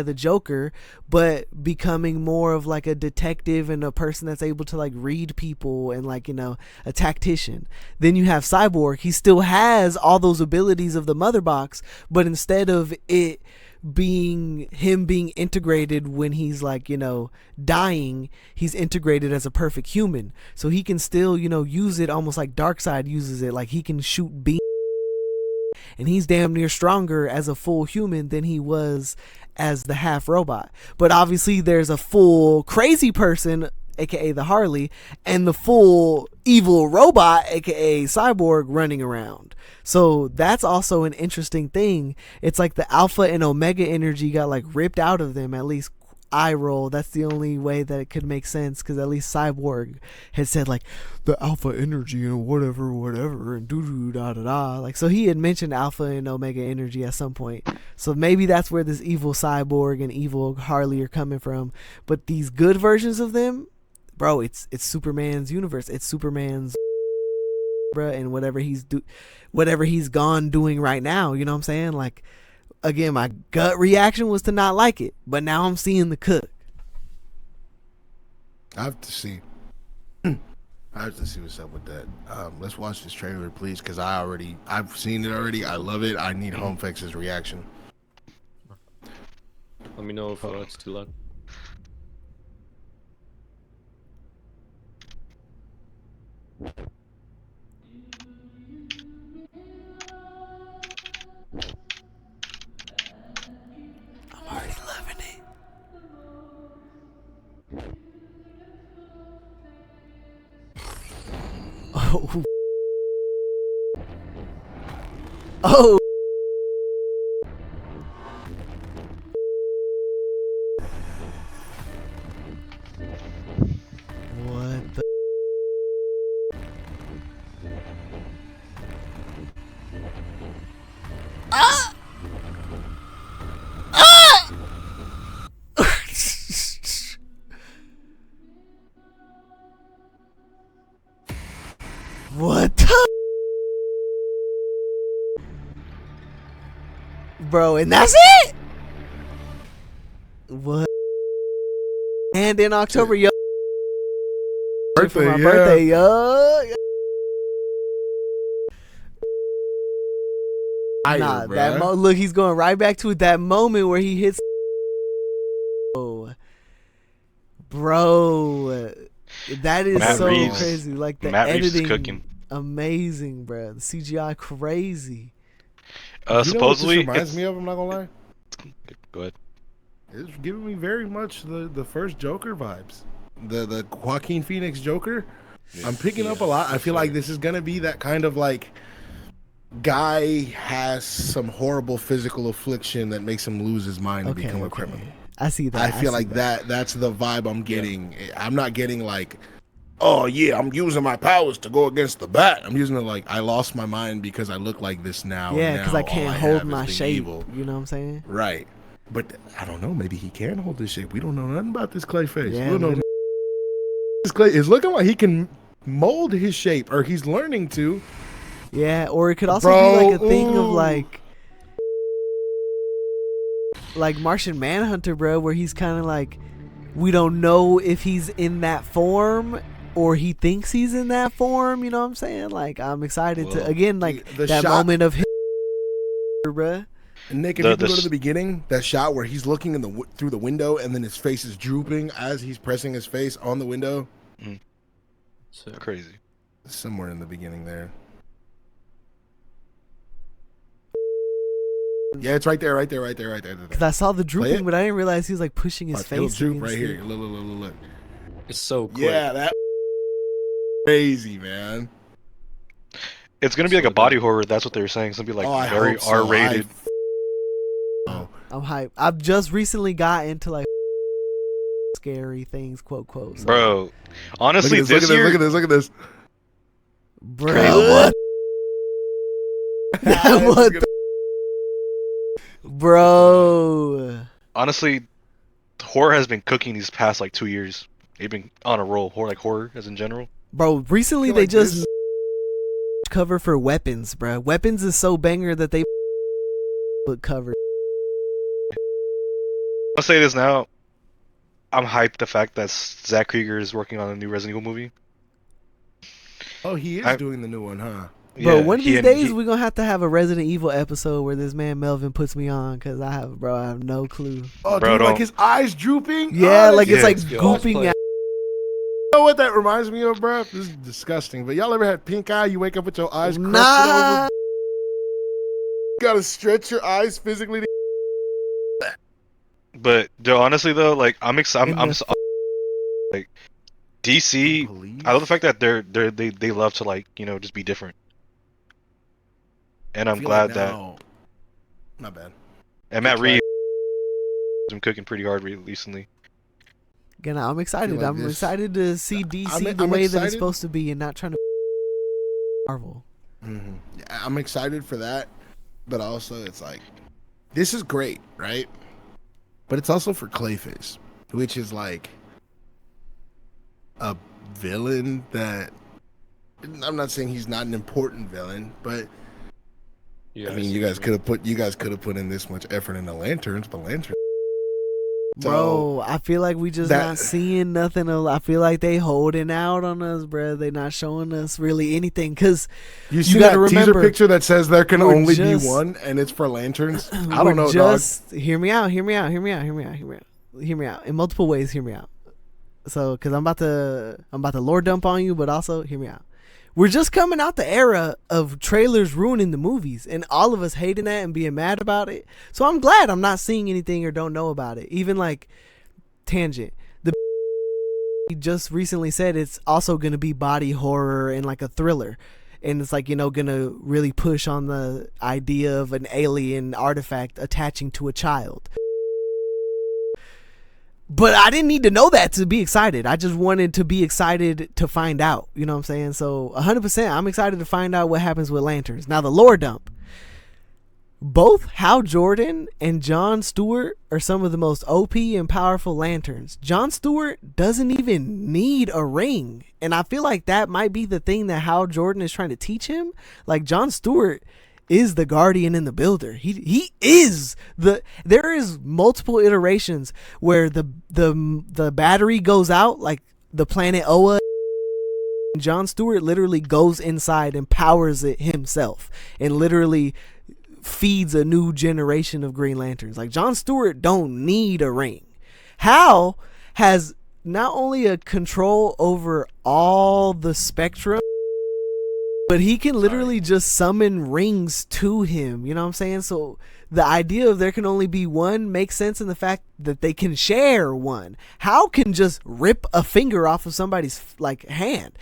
the Joker, but becoming more of like a detective and a person that's able to like read people and like, you know, a tactician. Then you have Cyborg. He still has all those abilities of the mother box, but instead of it being him being integrated when he's like, you know, dying, he's integrated as a perfect human. So he can still, you know, use it almost like Darkseid uses it. Like he can shoot beams. And he's damn near stronger as a full human than he was as the half robot. But obviously there's a full crazy person, aka the Harley, and the full evil robot, aka Cyborg, running around. So that's also an interesting thing. It's like the alpha and omega energy got like ripped out of them, at least eye roll. That's the only way that it could make sense, because at least Cyborg had said like the alpha energy and whatever and doo da da da. Like, so he had mentioned alpha and omega energy at some point. So maybe that's where this evil Cyborg and evil Harley are coming from. But these good versions of them, bro, it's Superman's universe. It's Superman's bruh, and whatever he's gone doing right now. You know what I'm saying? Like, again, my gut reaction was to not like it, but now I'm seeing the cook. I have to see what's up with that. Let's watch this trailer, please, because I've seen it already. I love it. I need Homfex's reaction. Let me know if it's too loud. I'm already loving it. Oh. Oh. What the? Ah! Ah! What the? Bro, and that's it? What? And in October, yo. For my birthday, yo. Nah, that look, he's going right back to that moment where he hits. Oh, bro, that is Matt so Reeves. crazy. Like the Matt Reeves is editing, cooking. amazing, bro. The CGI crazy. Supposedly, you know what this reminds me of? I'm not gonna lie. Go ahead. It's giving me very much the first Joker vibes. The Joaquin Phoenix Joker. I'm picking up a lot. I feel like this is gonna be that kind of like guy has some horrible physical affliction that makes him lose his mind and become a criminal. I see that. I feel like that's the vibe I'm getting. I'm not getting like oh yeah, I'm using my powers to go against the bat. I'm using it like I lost my mind because I look like this now. Yeah, because I Now can't all hold have is my being shape. evil. You know what I'm saying? Right. But I don't know. Maybe he can hold his shape. We don't know nothing about this Clayface. Yeah, We don't know. This Clay is looking like he can mold his shape, or he's learning to. Yeah, or it could also Bro, be like a thing of ooh. like Martian Manhunter, bro, where he's kind of like, we don't know if he's in that form or he thinks he's in that form. You know what I'm saying? Like, I'm excited to again, like the that shot- moment of him, bro. And Nick, if The- you can the go to s- the beginning, that shot where he's looking in the through the window, and then his face is drooping as he's pressing his face on the window. So, Crazy. Somewhere in the beginning there. Yeah, it's right there, right there, right there, right there. Because I saw the drooping, it. but I didn't realize he was like pushing his Watch, it'll face. droop against right it. here. Look. it's so quick. Yeah, that crazy, man. It's gonna be like So a body horror. That's what they were saying. It's gonna be like Oh, I very hope so. R-rated. I'm hyped. I've just recently got into like scary things, quote. So. Bro, honestly, Look at this year, look at this. Bro, Crazy. what? Bro. honestly, horror has been cooking these past like 2 years. They've been on a roll. Horror as in general. Bro, recently feel they like just this- cover for Weapons, bro. Weapons is so banger that they book cover. I'll say this now. I'm hyped the fact that Zach Krieger is working on a new Resident Evil movie. Oh, he is I- doing the new one, huh? Bro, Yeah, one of he these and- days he- we're gonna have to have a Resident Evil episode where this man Melvin puts me on, because I have no clue. Oh, Bro, dude, like don't- his eyes drooping. Yeah, Oh, like it's yeah. like Yo, gooping play- out. You know what that reminds me of, bro? This is disgusting. But y'all ever had pink eye? You wake up with your eyes crusted Nah. over. You gotta stretch your eyes physically. But dude, honestly though, like I'm excited. In I'm the- so- like DC. I love the fact that they love to like just be different. And I'm glad that Not bad. and Matt Good Reeves has been cooking pretty hard recently. Again, I'm excited. like I'm this- excited to see DC I'm the way that excited. it's supposed to be and not trying to Marvel. Mm-hmm. Yeah, I'm excited for that, but also it's like, this is great, right? But it's also for Clayface, which is like a villain that I'm not saying he's not an important villain, but Yeah, I mean, you guys could have put in this much effort into Lanterns, but Lanterns. Bro, I feel like we just that- not seeing nothing. I feel like they holding out on us, bro. They not showing us really anything. Cause You see gotta that teaser remember, picture that says there can we're only just- be one, and it's for Lanterns. I we're don't know, dog. just hear me out. In multiple ways, hear me out. So, cause I'm about to lore dump on you, but also hear me out. We're just coming out the era of trailers ruining the movies, and all of us hating that and being mad about it. So I'm glad I'm not seeing anything or don't know about it. Even like tangent, he just recently said it's also gonna be body horror and like a thriller, and it's like gonna really push on the idea of an alien artifact attaching to a child. But I didn't need to know that to be excited. I just wanted to be excited to find out. You know what I'm saying? So 100%, I'm excited to find out what happens with Lanterns. Now, the lore dump. Both Hal Jordan and Jon Stewart are some of the most OP and powerful Lanterns. Jon Stewart doesn't even need a ring. And I feel like that might be the thing that Hal Jordan is trying to teach him. Like, Jon Stewart is the guardian and the builder. He is there is multiple iterations where the battery goes out, like the planet Oa. Jon Stewart literally goes inside and powers it himself and literally feeds a new generation of Green Lanterns. Like, Jon Stewart don't need a ring. Hal has not only a control over all the spectrum, but he can literally just summon rings to him. You know what I'm saying? So the idea of there can only be one makes sense in the fact that they can share one. Hal can just rip a finger off of somebody's like hand.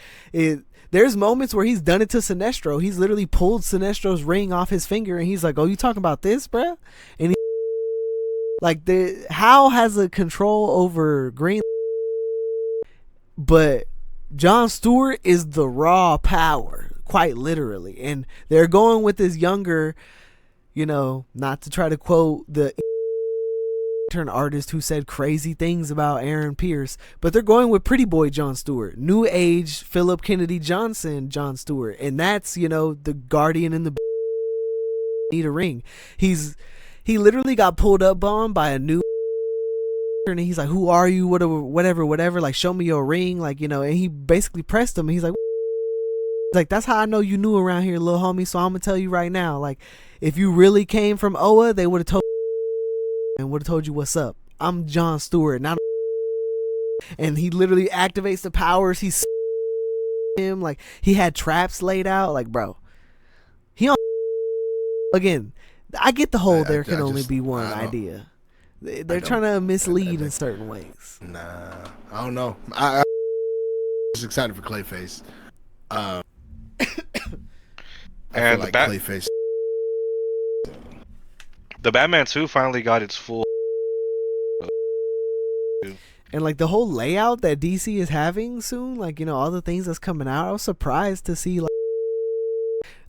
There's moments where he's done it to Sinestro. He's literally pulled Sinestro's ring off his finger, and he's like, "Oh, you talking about this, bruh?" And Hal has a control over Green, but Jon Stewart is the raw power, quite literally. And they're going with this younger, not to try to quote the intern artist who said crazy things about Aaron Pierce, but they're going with pretty boy Jon Stewart, new age Philip Kennedy Johnson Jon Stewart. And that's, the guardian in the need a ring. He literally got pulled up on by a new and he's like, who are you, whatever, like, show me your ring, like, and he basically pressed him, and he's like, that's how I know you new around here, little homie, so I'm gonna tell you right now, like, if you really came from Oa, they would have told you what's up. I'm Jon Stewart, not. And he literally activates the powers. He's him, like, he had traps laid out, like, bro, he on. Again, I get the whole there can only be one idea. They're trying to mislead in certain ways. Nah, I don't know. I was excited for Clayface. I And feel like Clayface. The Batman 2 finally got its full. And like the whole layout that DC is having soon, like, all the things that's coming out, I was surprised to see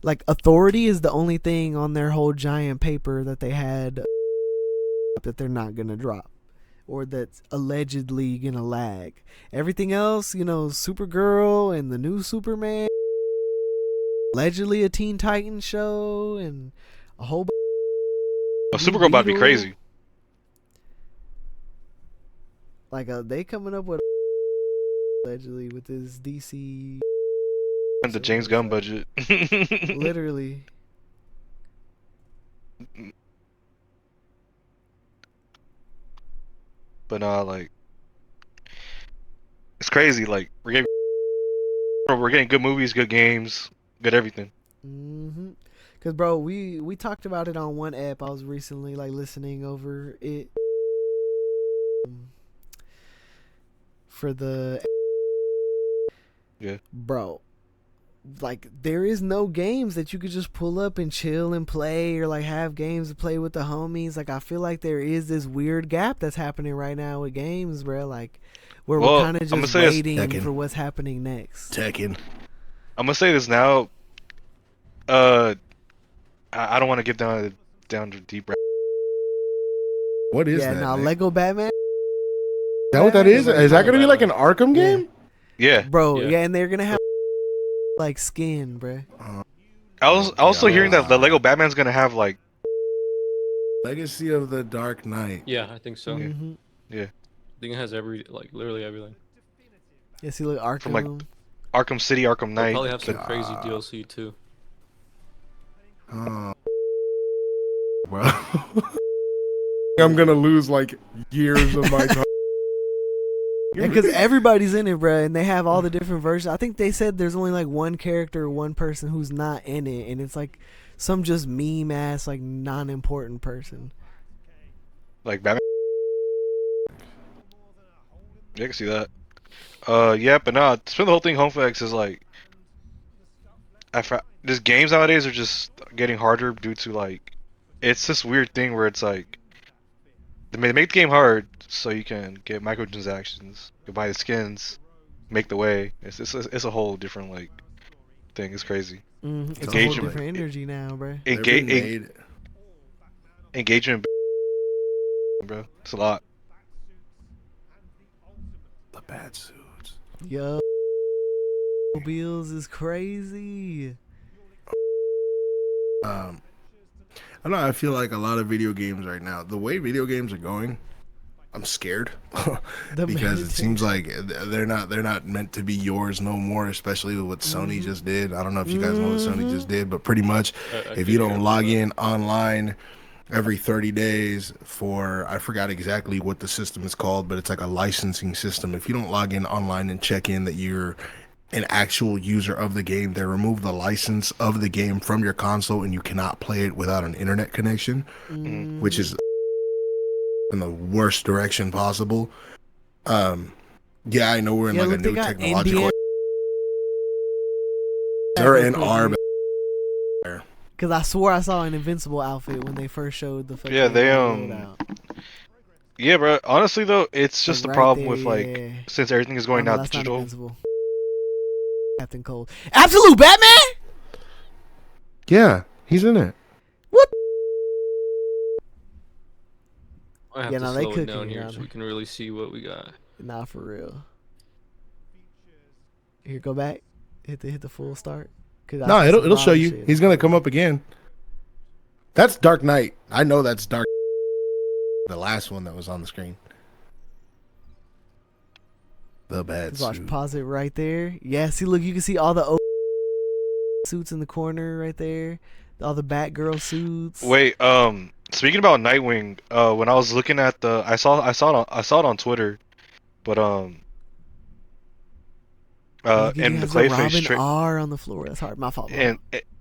like Authority is the only thing on their whole giant paper that they had that they're not gonna drop, or that's allegedly gonna lag. Everything else, Supergirl and the new Superman, allegedly a Teen Titans show, and a whole Supergirl about to be crazy. Like, they coming up with allegedly with this DC And the James Gunn budget. literally. But like, it's crazy. Like, we're getting good movies, good games, good everything. Mm-hmm. Cause bro, we talked about it on one app. I was recently like listening over it for the bro. Like, there is no games that you could just pull up and chill and play, or like have games to play with the homies. Like, I feel like there is this weird gap that's happening right now with games, bro. Like, where we're kind of just waiting for what's happening next. Tekken. I'm gonna say this now. I don't want to get down to deep. What is that? Yeah, Lego Batman. Is that what that is? Is that gonna be like an Arkham game? Yeah, bro. Yeah, and they're gonna have like skin, bro. I was also hearing that the Lego Batman's gonna have like Legacy of the Dark Knight. Yeah, I think so. Mm-hmm. Yeah, I think it has literally everything. Yeah, see, look, Arkham. From like Arkham City, Arkham Knight. They'll probably have some crazy DLC too. Oh, bro. I'm gonna lose like years of my time. Because everybody's in it, bro, and they have all the different versions. I think they said there's only like one character, one person who's not in it, and it's like some just meme ass, like, non-important person. Like Batman. Yeah, I can see that. Yeah, but no, the whole thing. Homefex is like, these games nowadays are just getting harder due to like, it's this weird thing where it's like, they make the game hard so you can get microtransactions, you buy the skins, make the way. It's a whole different like thing. It's crazy. It's a whole different energy now, bro. Engagement, bro. It's a lot. The bad suits. Yo, mobiles is crazy. I don't know, I feel like a lot of video games right now, the way video games are going, I'm scared because it seems like they're not meant to be yours no more, especially with what Sony just did. I don't know if you guys know what Sony just did, but pretty much if you don't log in online every 30 days for, I forgot exactly what the system is called, but it's like a licensing system. If you don't log in online and check in that you're an actual user of the game, they remove the license of the game from your console and you cannot play it without an internet connection, which is in the worst direction possible. Yeah, I know we're in like a new technological they're in R. Because I swore I saw an Invincible outfit when they first showed the fucking yeah, bro. Honestly though, it's just the problem with like, since everything is going now digital. Captain Cold. Absolute Batman? Yeah, he's in it. What? I have Yeah, to no, they slow it cooking down here, here aren't so they? we can really see what we got. Nah, for real. Here, go back. Hit the full start. No, it'll show you. He's gonna come up again. That's Dark Knight. I know that's Dark. The last one that was on the screen. The bad Let's watch. suit. Pause it right there. Yeah, see, look, you can see all the suits in the corner right there. All the Batgirl suits. Wait, speaking about Nightwing, when I was looking at I saw it on Twitter, but Look, he in the has Clayface Robin R on the floor. That's hard. My fault. and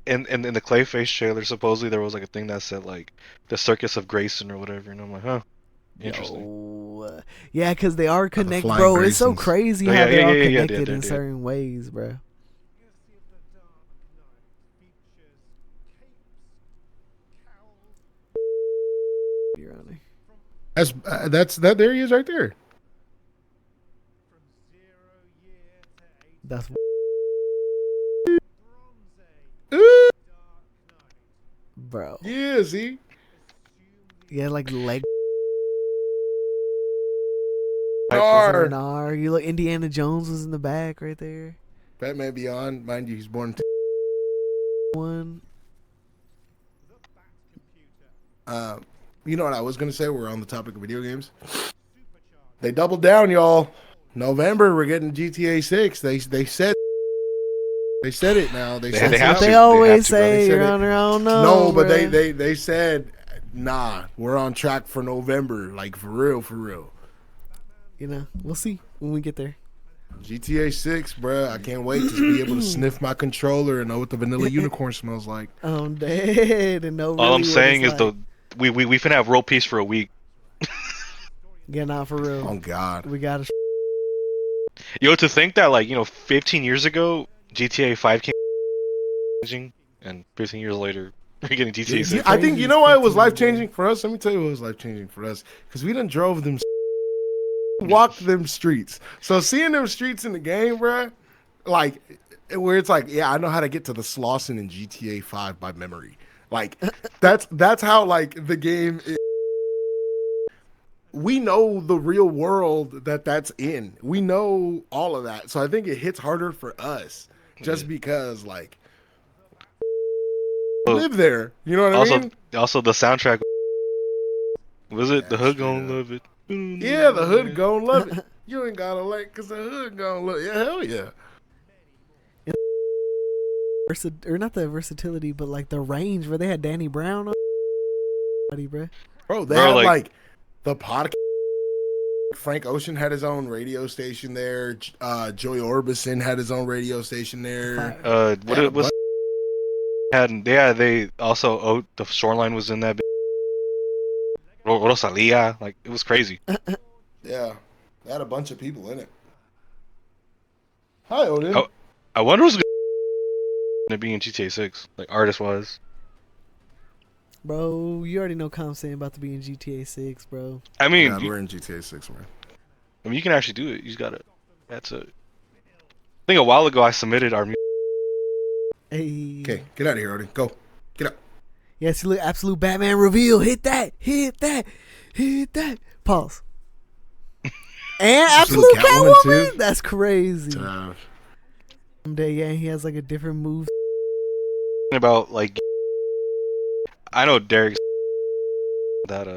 in the Clayface trailer, supposedly there was like a thing that said like the Circus of Grayson or whatever, and I'm like, huh, interesting. Yo, yeah, because they are connected, Flying bro. It's so Graysons. crazy Yeah, how yeah, they're all yeah, yeah, connected yeah, in yeah. certain ways, bro. Your Honor. That. There he is, right there. That's bro. Yeah, see. Yeah, like leg. R. Nar. You look. Indiana Jones was in the back right there. Batman Beyond, mind you, he's born. One. You know what I was gonna say? We're on the topic of video games. They doubled down, y'all. November, we're getting GTA 6. They said it now. They said They have What to. they They always have to, bro. say, They said Your it. Honor. I don't know. no, but bro. they said nah. We're on track for November, like for real, for real. You know, we'll see when we get there. GTA 6, bruh. I can't wait to be able to sniff my controller and know what the vanilla unicorn smells like. I'm dead and no. All I'm saying is we finna have world peace for a week. Yeah, nah, for real. Oh God. We gotta. Yo, to think that like 15 years ago GTA 5 came, and 15 years later we're getting GTA 6. I think you know why it was life changing for us. Let me tell you what was life changing for us because we done drove them, walked them streets. So seeing them streets in the game, bruh, like where it's like, yeah, I know how to get to the Slauson in GTA 5 by memory. Like that's how like the game is. We know the real world that's in. We know all of that. So I think it hits harder for us just because like we live there. You know what I mean? Also the soundtrack was it the Yeah, hood straight gonna up. love it. Yeah, the hood gon' love it. You ain't gotta like, cause the hood gon' love it. Yeah, hell yeah. Or not the versatility, but like the range where they had Danny Brown on. Bro. Bro, they Bro, had like- like the podcast. Frank Ocean had his own radio station there. Joey Orbison had his own radio station there. What it was they also the Shoreline was in that. Rosalia, like it was crazy. Yeah, they had a bunch of people in it. Hi, Odin. Oh. I wonder who's gonna be in GTA 6, like artist wise. Bro, you already know Com's saying about to be in GTA 6, bro. I mean, God, we're in GTA 6, man. you can actually do it. You just gotta. That's a. I think a while ago I submitted our. Hey. Okay, get out of here, Odin. Go. Get up. Yeah, see, look, absolute Batman reveal. Hit that. Hit that. Hit that. Pause. And absolute Catwoman, Catwoman? too? That's crazy. Uh, Someday, yeah, he has like a different move. About like. I know Derek's that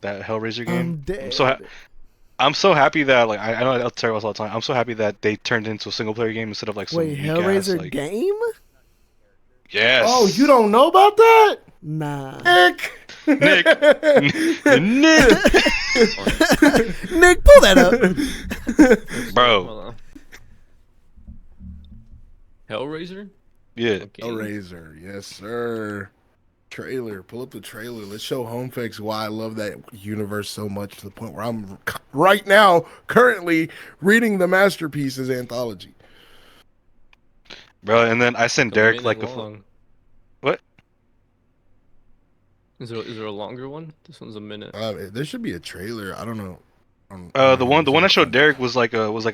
Hellraiser game. I'm dead. I'm so happy that like I know I'll tell us all the time. I'm so happy that they turned it into a single player game instead of like some Wait, weak Hellraiser ass, like, game? Yes. oh, you don't know about that? Nah. Nick. Nick. Nick, pull that up. Bro. Hold on. Hellraiser? Yeah. Okay. Hellraiser, yes, sir. Trailer. Pull up the trailer. Let's show Homefex why I love that universe so much to the point where I'm right now currently reading the Masterpieces anthology. Bro, and then I sent A Derek minute like a long. what? Is there a longer one? This one's a minute. There should be a trailer. I don't know. The one I showed Derek was like a Hold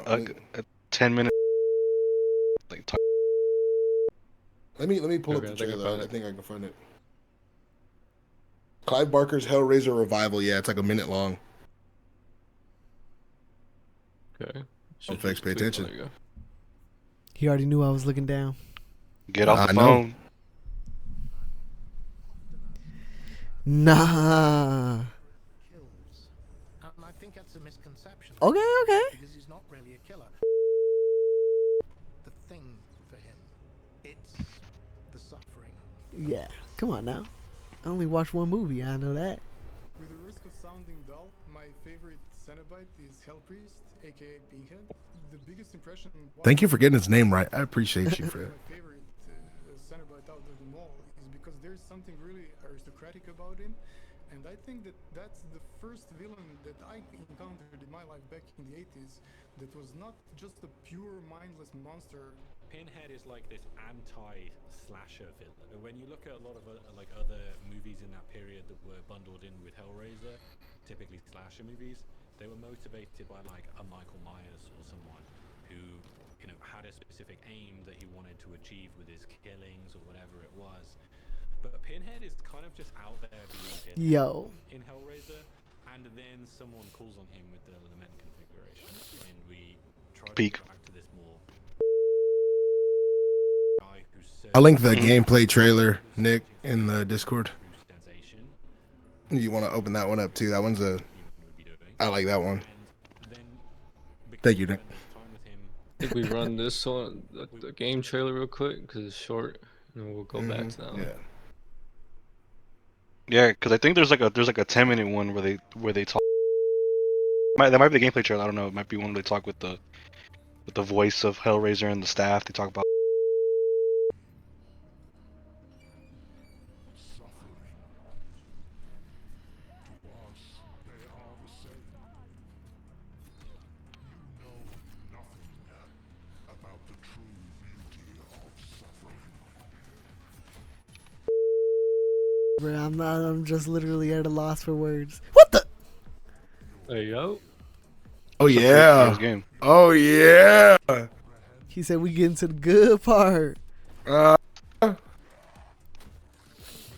on. 10-minute Let me pull Okay, up I the think I trailer. found I it. think I can find it. Clive Barker's Hellraiser revival. Yeah, it's like a minute long. Okay. Homfex, pay attention. There you go. He already knew I was looking down. Get off the I know. phone. Nah. kills. And I think that's a misconception. Okay. Because he's not really a killer. The thing for him, it's the suffering. Yeah. Come on now. I only watched one movie. I know that. With the risk of sounding dull, my favorite Cenobite is Hellpriest, aka Pinkhead. The biggest impression. Thank you for getting his name right. I appreciate you for that. My favorite Cenobite out of them all is because there's something really aristocratic about him, and I think that that's the first villain that I encountered in my life back in the 80s that was not just a pure mindless monster. Pinhead is like this anti-slasher villain. When you look at a lot of like other movies in that period that were bundled in with Hellraiser, typically slasher movies, they were motivated by like a Michael Myers or someone who, you know, had a specific aim that he wanted to achieve with his killings or whatever it was. But Pinhead is kind of just out there being Pinhead Yo. in Hellraiser, and then someone calls on him with the lament configuration, and we try to Peak. go back to this more guy who's I linked the gameplay trailer, Nick, in the Discord. sensation You want to open that one up too? That one's a. would be doing. I like that one. And then Thank you, Nick. time with him, I think we run this on the game trailer real quick because it's short, and then we'll go back to that one. Yeah. Yeah, because I think there's like a 10-minute one where they talk. That might be the gameplay trailer. I don't know. It might be one where they talk with the voice of Hellraiser and the staff. They talk about. Bro, I'm just literally at a loss for words. What the? There you go. Oh This yeah. game. Oh yeah. He said we get into the good part.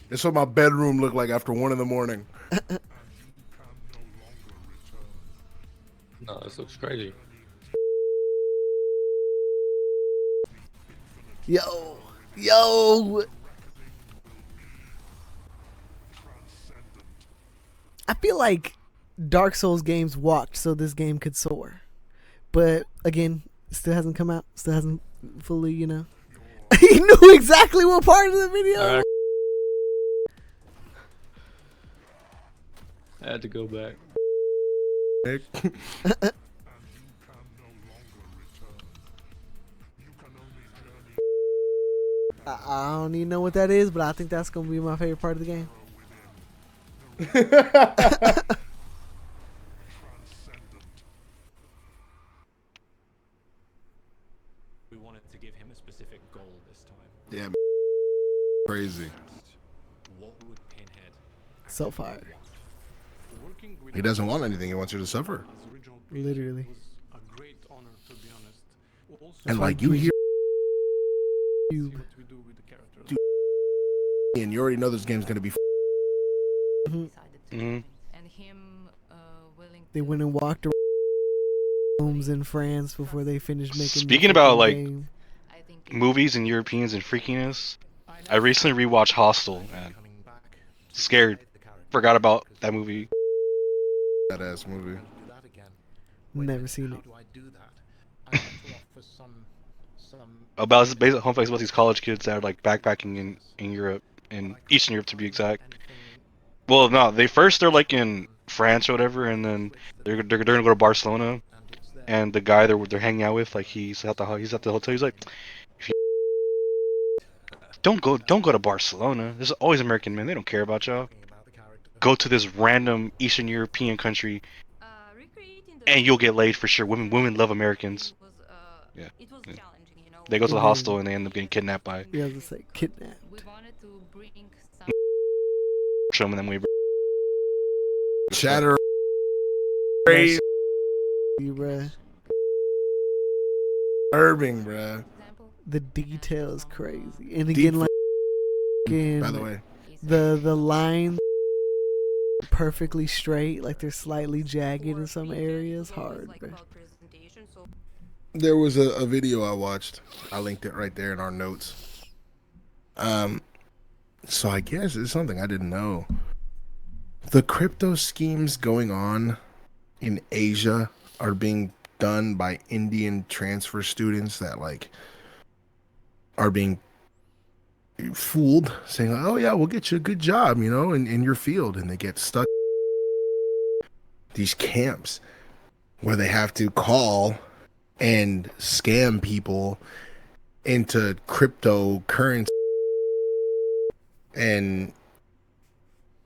It's what my bedroom looked like after 1 a.m. No, this looks crazy. Yo. I feel like Dark Souls games walked so this game could soar. But again, it still hasn't come out. Still hasn't fully, you know. He knew exactly what part of the video. Alright. I had to go back. Nick. I don't even know what that is, but I think that's gonna be my favorite part of the game. we wanted to give him a specific goal this time. Yeah. Crazy. What would Pinhead So far, Working with He doesn't want anything. He wants you to suffer. his original literally. was a great honor, to be honest. Also, And like you hear, You. see what we do with the character. Dude. and you already know this game's gonna be. Mhm. Mhm. And him willing They went and walked around homes in France before they finished making. the Speaking about, freaking like, game. I think Movies and Europeans and freakiness. I recently rewatched Hostel, man. Coming back, Scared. the character. Forgot about that movie. That ass movie. Do that again. Never seen How it. do I do that? I have to offer some About it's based on Homefex about these college kids that are like backpacking in Europe, in Eastern Europe to be exact. anything Well, no, they're like in France or whatever, and then they're gonna go to Barcelona, and it's there. and the guy they're hanging out with, like he's at the hotel. He's like, if you don't go to Barcelona. There's always American men. They don't care about y'all. Talking about the character. Go to this random Eastern European country, recreating the and you'll get laid for sure. Women love Americans. was, Yeah. It was Yeah. challenging, you know. They go to the Mhm. hostel and they end up getting kidnapped by Yeah, I was gonna say kidnapped. We wanted to bring some showing them way. Chatter. Crazy. You, bruh. Disturbing, bruh. example. The detail is crazy, and Deep again, like, by the way, the line perfectly straight, like they're slightly jagged in some areas. Hard, bro. there was a video I watched. I linked it right there in our notes. So I guess it's something I didn't know. The crypto schemes going on in Asia are being done by Indian transfer students that like are being fooled, saying, "Oh yeah, we'll get you a good job, you know, in your field," and they get stuck these camps where they have to call and scam people into cryptocurrency. And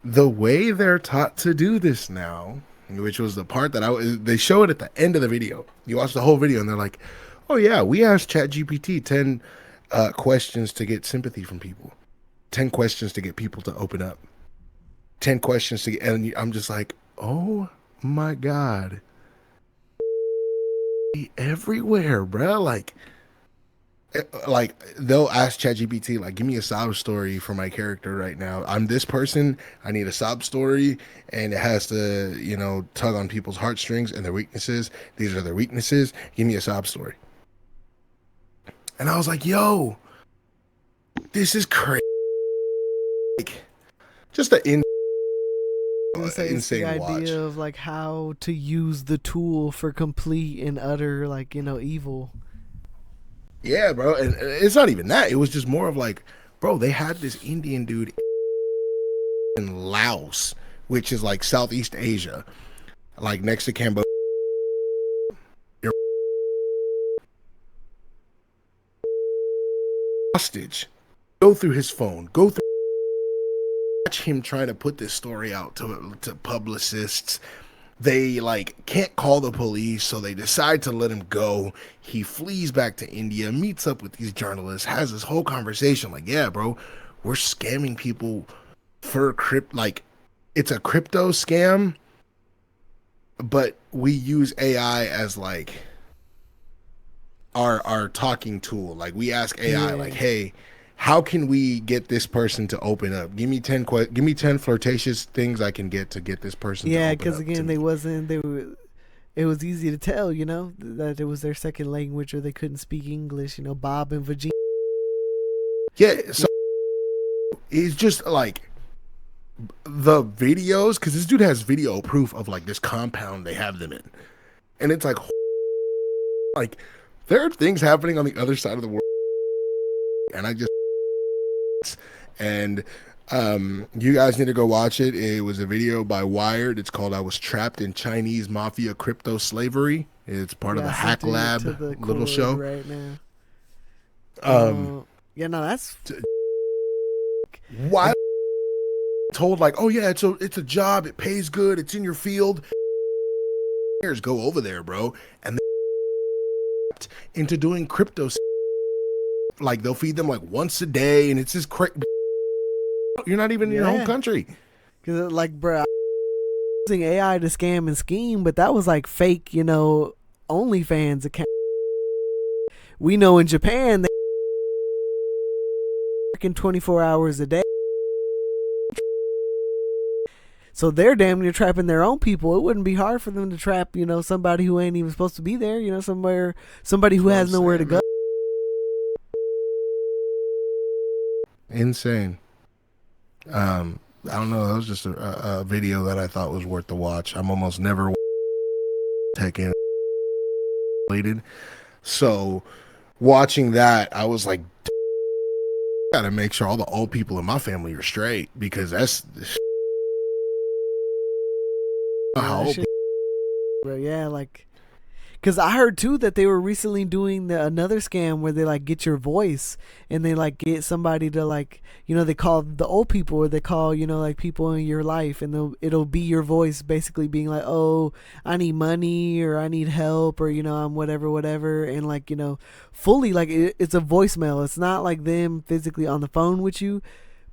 the way they're taught to do this now, which was the part that they show it at the end of the video. You watch the whole video and they're like, "Oh yeah, we asked ChatGPT 10 questions to get sympathy from people, 10 questions to get people to open up, 10 questions to get," and I'm just like, oh my God, everywhere, bro. Like they'll ask ChatGPT, like, "Give me a sob story for my character right now. I'm this person. I need a sob story, and it has to, you know, tug on people's heartstrings and their weaknesses. These are their weaknesses. Give me a sob story." And I was like, "Yo, this is crazy." Like, just an It's insane the watch. idea of like how to use the tool for complete and utter, like, you know, evil. Yeah, bro. And it's not even that. It was just more of like, bro, they had this Indian dude in Laos, which is like Southeast Asia, like next to Cambodia. Hostage. Go through his phone. Go through. Watch him trying to put this story out to publicists. They like can't call the police, so they decide to let him go. He flees back to India, meets up with these journalists, has this whole conversation. Like, "Yeah, bro, we're scamming people for like it's a crypto scam, but we use AI as like our talking tool. Like, we ask AI, like, hey, how can we get this person to open up? Give me 10 flirtatious things I can get this person to open up. Yeah, because again, it was easy to tell, you know, that it was their second language or they couldn't speak English, you know, Bob and Virginia. Yeah, so it's just like the videos, because this dude has video proof of like this compound they have them in. And it's like there are things happening on the other side of the world. And you guys need to go watch it. It was a video by Wired. It's called "I Was Trapped in Chinese Mafia Crypto Slavery." It's part of the Hack Lab little show right now. Yeah, no, that's why told like, "Oh yeah, it's a job. It pays good. It's in your field." Go over there, bro, and they into doing crypto. Like, they'll feed them like once a day, and it's just crazy. You're not even in your home country. Because, like, bro, using AI to scam and scheme, but that was like fake, you know, OnlyFans account. We know in Japan, they working 24 hours a day. So they're damn near trapping their own people. It wouldn't be hard for them to trap, you know, somebody who ain't even supposed to be there, you know, somebody who has nowhere to go. Insane. I don't know. That was just a video that I thought was worth the watch. I'm almost never tech related, so watching that, I was like, gotta make sure all the old people in my family are straight, because that's how old. Bro, yeah, like, because I heard too that they were recently doing another scam where they like get your voice and they like get somebody to, like, you know, they call the old people, or they call, you know, like people in your life, and it'll be your voice basically being like, "Oh, I need money," or "I need help," or, you know, "I'm whatever," and like, you know, fully like it's a voicemail. It's not like them physically on the phone with you,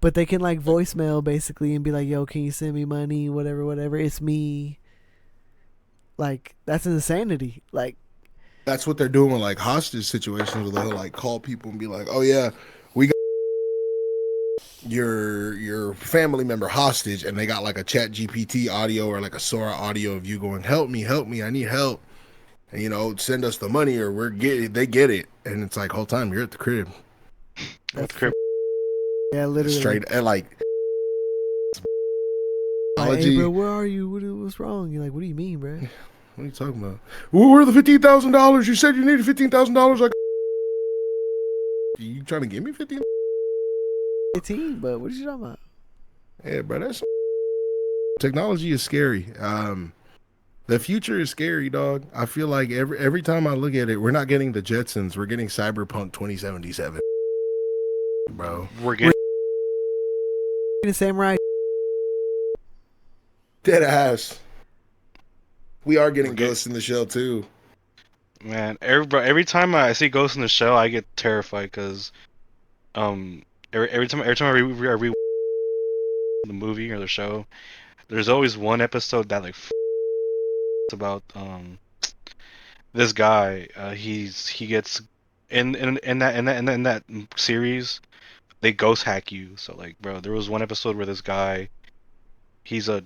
but they can like voicemail basically and be like, "Yo, can you send me money? Whatever, it's me." Like, that's insanity. Like, That's what they're doing with like hostage situations where they'll like call people and be like, "Oh yeah, we got your family member hostage," and they got like a Chat GPT audio or like a Sora audio of you going, "Help me, I need help," and send us the money or they get it, and it's like whole time you're at the crib. That's crib. Yeah, literally. Straight and like. Hey, bro, where are you? What's wrong? You're like, what do you mean, bro? What are you talking about? Well, where are the $15,000? You said you needed $15,000. Like, you trying to give me 15? 15, but what are you talking about? Yeah, bro, that's technology is scary. The future is scary, dog. I feel like every time I look at it, we're not getting the Jetsons. We're getting Cyberpunk 2077, bro. We're getting Samurai. Dead ass. We are getting Ghost in the Shell too. Man, every time I see Ghost in the Shell, I get terrified because every time I re the movie or the show, there's always one episode that like about this guy. He gets in that series, they ghost hack you. So like, bro, there was one episode where this guy, he's a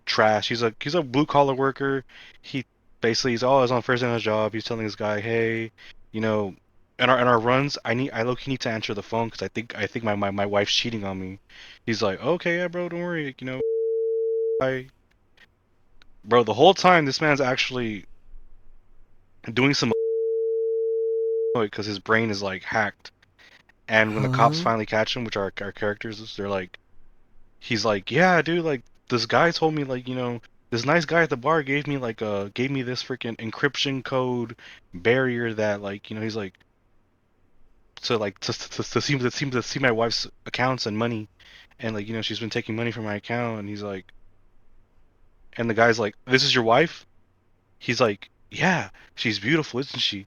blue collar worker. He's always on first day on his job. He's telling this guy, hey, in our runs, I low-key need to answer the phone because I think my wife's cheating on me. He's like, okay, yeah, bro, don't worry, bro, the whole time this man's actually doing some because his brain is like hacked. And when the cops finally catch him, which are our characters, they're like, he's like, yeah, dude, like this guy told me like, this nice guy at the bar gave me this freaking encryption code barrier that like, he's like, so like to see my wife's accounts and money, and like, she's been taking money from my account, and he's like, and the guy's like, this is your wife? He's like, yeah, she's beautiful, isn't she?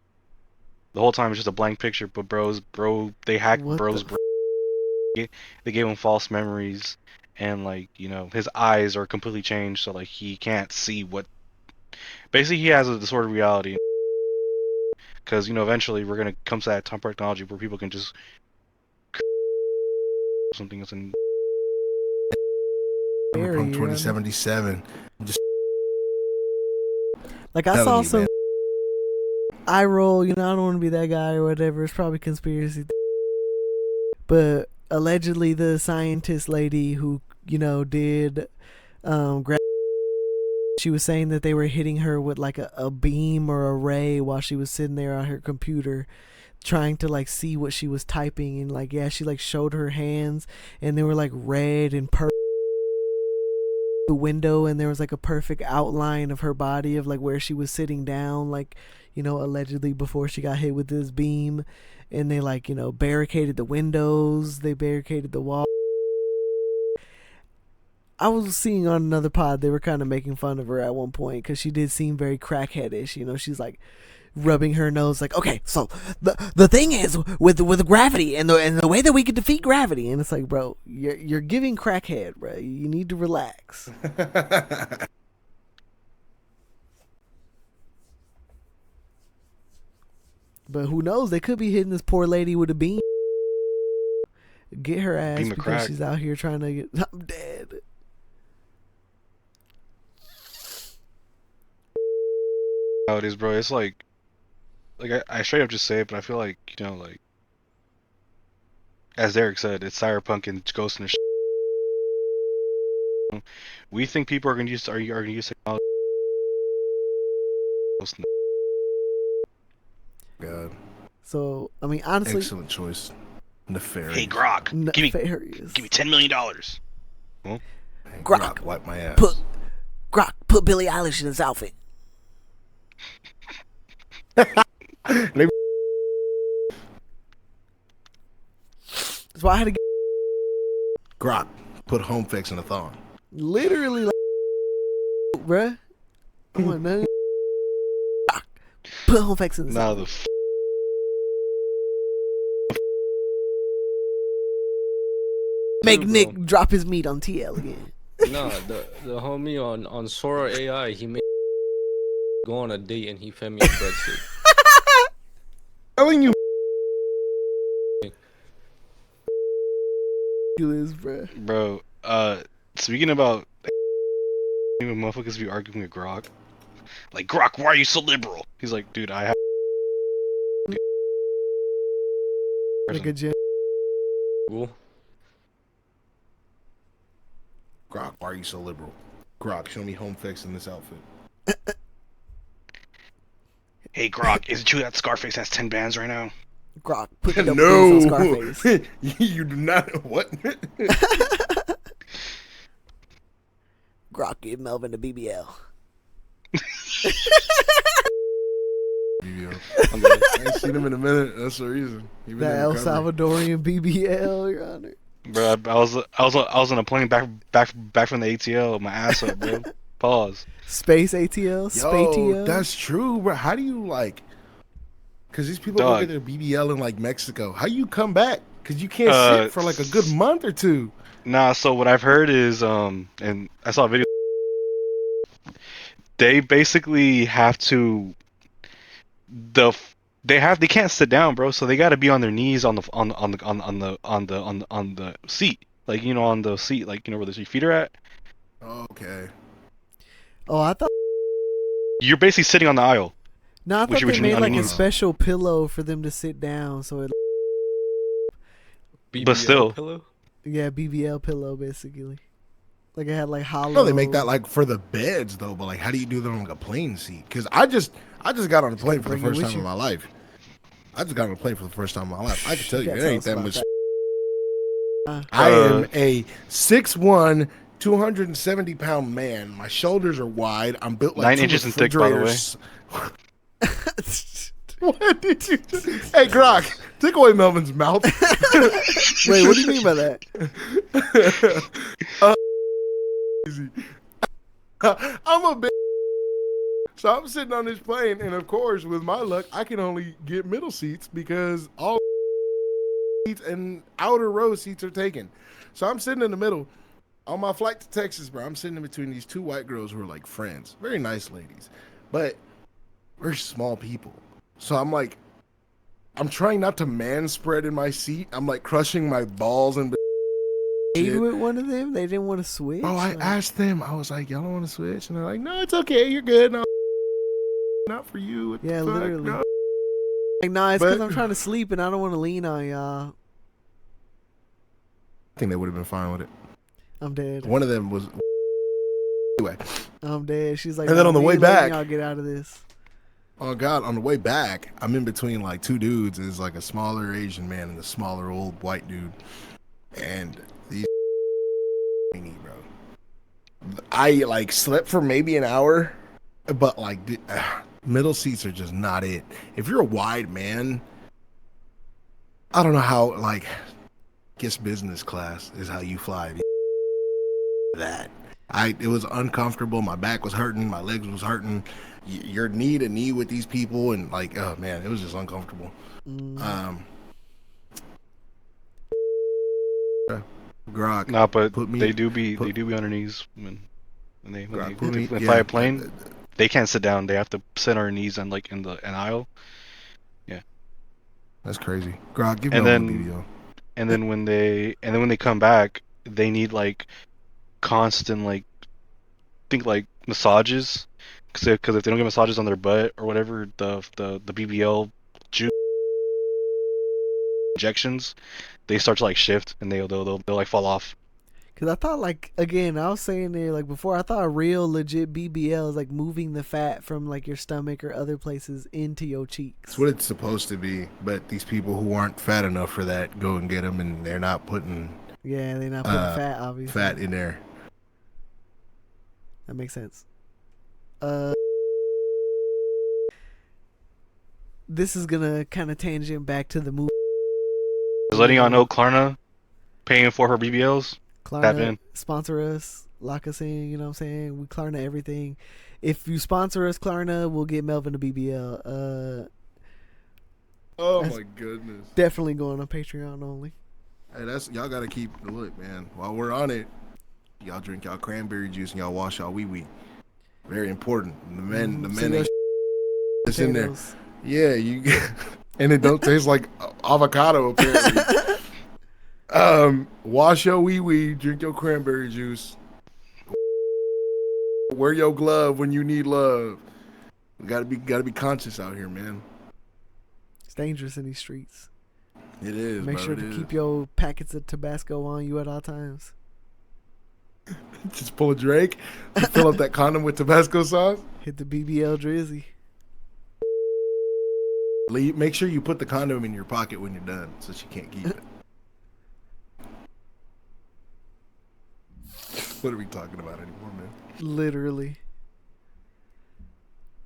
The whole time it's just a blank picture, but they hacked bro's brain. They gave him false memories. And like, his eyes are completely changed, so like he can't see what. Basically, he has a disordered reality. Because eventually we're gonna come to that time technology where people can just something that's in. From 2077, just like I saw some. I roll, I don't want to be that guy or whatever. It's probably conspiracy, but allegedly the scientist lady who did she was saying that they were hitting her with like a beam or a ray while she was sitting there on her computer trying to like see what she was typing, and like, yeah, she like showed her hands and they were like red and purple the window, and there was like a perfect outline of her body of like where she was sitting down, like allegedly before she got hit with this beam. And they like, barricaded the windows, they barricaded the wall. I was seeing on another pod, they were kind of making fun of her at one point because she did seem very crackheadish. She's like rubbing her nose like, okay, so the thing is with gravity and the way that we can defeat gravity. And it's like, bro, you're giving crackhead, bro. You need to relax. But who knows? They could be hitting this poor lady with a beam. Get her ass beam because crack. She's out here trying to get. I'm dead. How it is, bro. It's like I straight up just say it, but I feel like like as Derek said, it's Cyberpunk and Ghost in the Shell. We think people are gonna use technology. God. So I mean, honestly, Excellent choice. Nefarious. Hey Grok, give me $10 million. Hey, Grok, wipe my ass. Put Billie Eilish in his outfit. That's why I had to get Grok, put Homfex in a thong. literally like, bruh. Come on, man. Put Homefex in this. Now the Make Bro. Nick drop his meat on TL again. Nah, the homie on Sora AI, he made go on a date and he fed me a breadstick. telling you. Bro, speaking about even motherfuckers be arguing with Grok. Like, Grok, why are you so liberal? He's like, dude, I have. Like a gym. Cool. Grok, why are you so liberal? Grok, show me Homfex in this outfit. Hey, Grok, is it true that Scarface has 10 bands right now? Grok, put the No, on Scarface. You do not. What? Grok, give Melvin the BBL. BBL. I ain't seen him in a minute. That's the reason. The El Salvadorian BBL, Your Honor. Bro, I was on a plane back from the ATL, my ass up, bro. Pause. Space ATL, Spatio. That's true, bro. How do you like? Because these people Dog. go get their BBL in like Mexico. How you come back? Because you can't sit for like a good month or two. Nah, so what I've heard is, and I saw a video. They basically have to. They can't sit down, bro. So they got to be on their knees on the seat, like on the seat, like where your feet are at. Okay. Oh, I thought. You're basically sitting on the aisle. No, I Which thought they you made mean like a underneath? special pillow for them to sit down, so it. BBL But still. pillow? Yeah, BBL pillow basically. Like it had like hollow. No, they make that like for the beds though. But like, how do you do that on like a plane seat? Because I just got on a plane for the Bring it first with time you. in my life. I just got on a plane for the first time in my life. I can tell you, Yeah, it tell ain't us that about much. that. I am a 6'1", 270-pound man. My shoulders are wide. I'm built like 9 inches in thick, by the way. What did you just... Hey, Grok, take away Melvin's mouth. Wait, what do you mean by that? Easy. I'm a big... So I'm sitting on this plane, and of course, with my luck, I can only get middle seats because all seats and outer row seats are taken. So I'm sitting in the middle. On my flight to Texas, bro, I'm sitting in between these two white girls who are like friends. Very nice ladies. But we're small people. So I'm like, I'm trying not to man spread in my seat. I'm like crushing my balls and Ate with one of them? They didn't want to switch? Oh, I Like- asked them. I was like, y'all don't want to switch? And they're like, no, it's okay. You're good. No, not for you. What the Yeah, fuck? literally. No. Like, nah, it's because But- I'm trying to sleep and I don't want to lean on y'all. I think they would have been fine with it. I'm dead. One of them was... Anyway. I'm dead. She's like, And then "Nah, on the we way ain't letting back- y'all get out of this. Oh, God. On the way back, I'm in between like two dudes. There's like a smaller Asian man and a smaller old white dude. And these... bro. I like slept for maybe an hour. But like... middle seats are just not it. If you're a wide man... I don't know how, like... Guess business class is how you fly. That it was uncomfortable. My back was hurting. My legs was hurting. You're knee to knee with these people, and like, oh man, it was just uncomfortable. Grok. Nah, but put me- they do be put- on their knees when they Grok, put me- fly yeah. a plane. They can't sit down. They have to sit on their knees and like in an aisle. That's crazy. Grok, give And me then- the video. And then when they come back, they need like constant like think like massages, because if they don't get massages on their butt or whatever, the BBL juice injections, they start to like shift and they'll like fall off. Because I thought, like, again, I was saying there, like, before, I thought a real legit BBL is, like, moving the fat from, like, your stomach or other places into your cheeks. That's what it's supposed to be. But these people who aren't fat enough for that go and get them, and they're not putting Yeah, they're not putting fat, obviously. fat in there. That makes sense. This is gonna kind of tangent back to the movie. Just letting y'all know, Klarna paying for her BBLs. Tap Klarna, in. sponsor us, lock us in, you know what I'm saying? We Klarna everything. If you sponsor us, Klarna, we'll get Melvin a BBL. Oh That's- my goodness. Definitely going on Patreon only. Hey, y'all gotta keep the look, man. While we're on it, y'all drink y'all cranberry juice and y'all wash y'all wee wee. Very important. The men See ain't those it's in there. potatoes. Yeah, you And it don't taste like avocado, apparently. Wash your wee-wee, drink your cranberry juice. Wear your glove when you need love. Gotta be conscious out here, man. It's dangerous in these streets. It is. Make sure to keep your packets of Tabasco on you at all times. Just pull a Drake, fill up that condom with Tabasco sauce. Hit the BBL Drizzy. Make sure you put the condom in your pocket when you're done, so she can't keep it. What are we talking about anymore, man? Literally.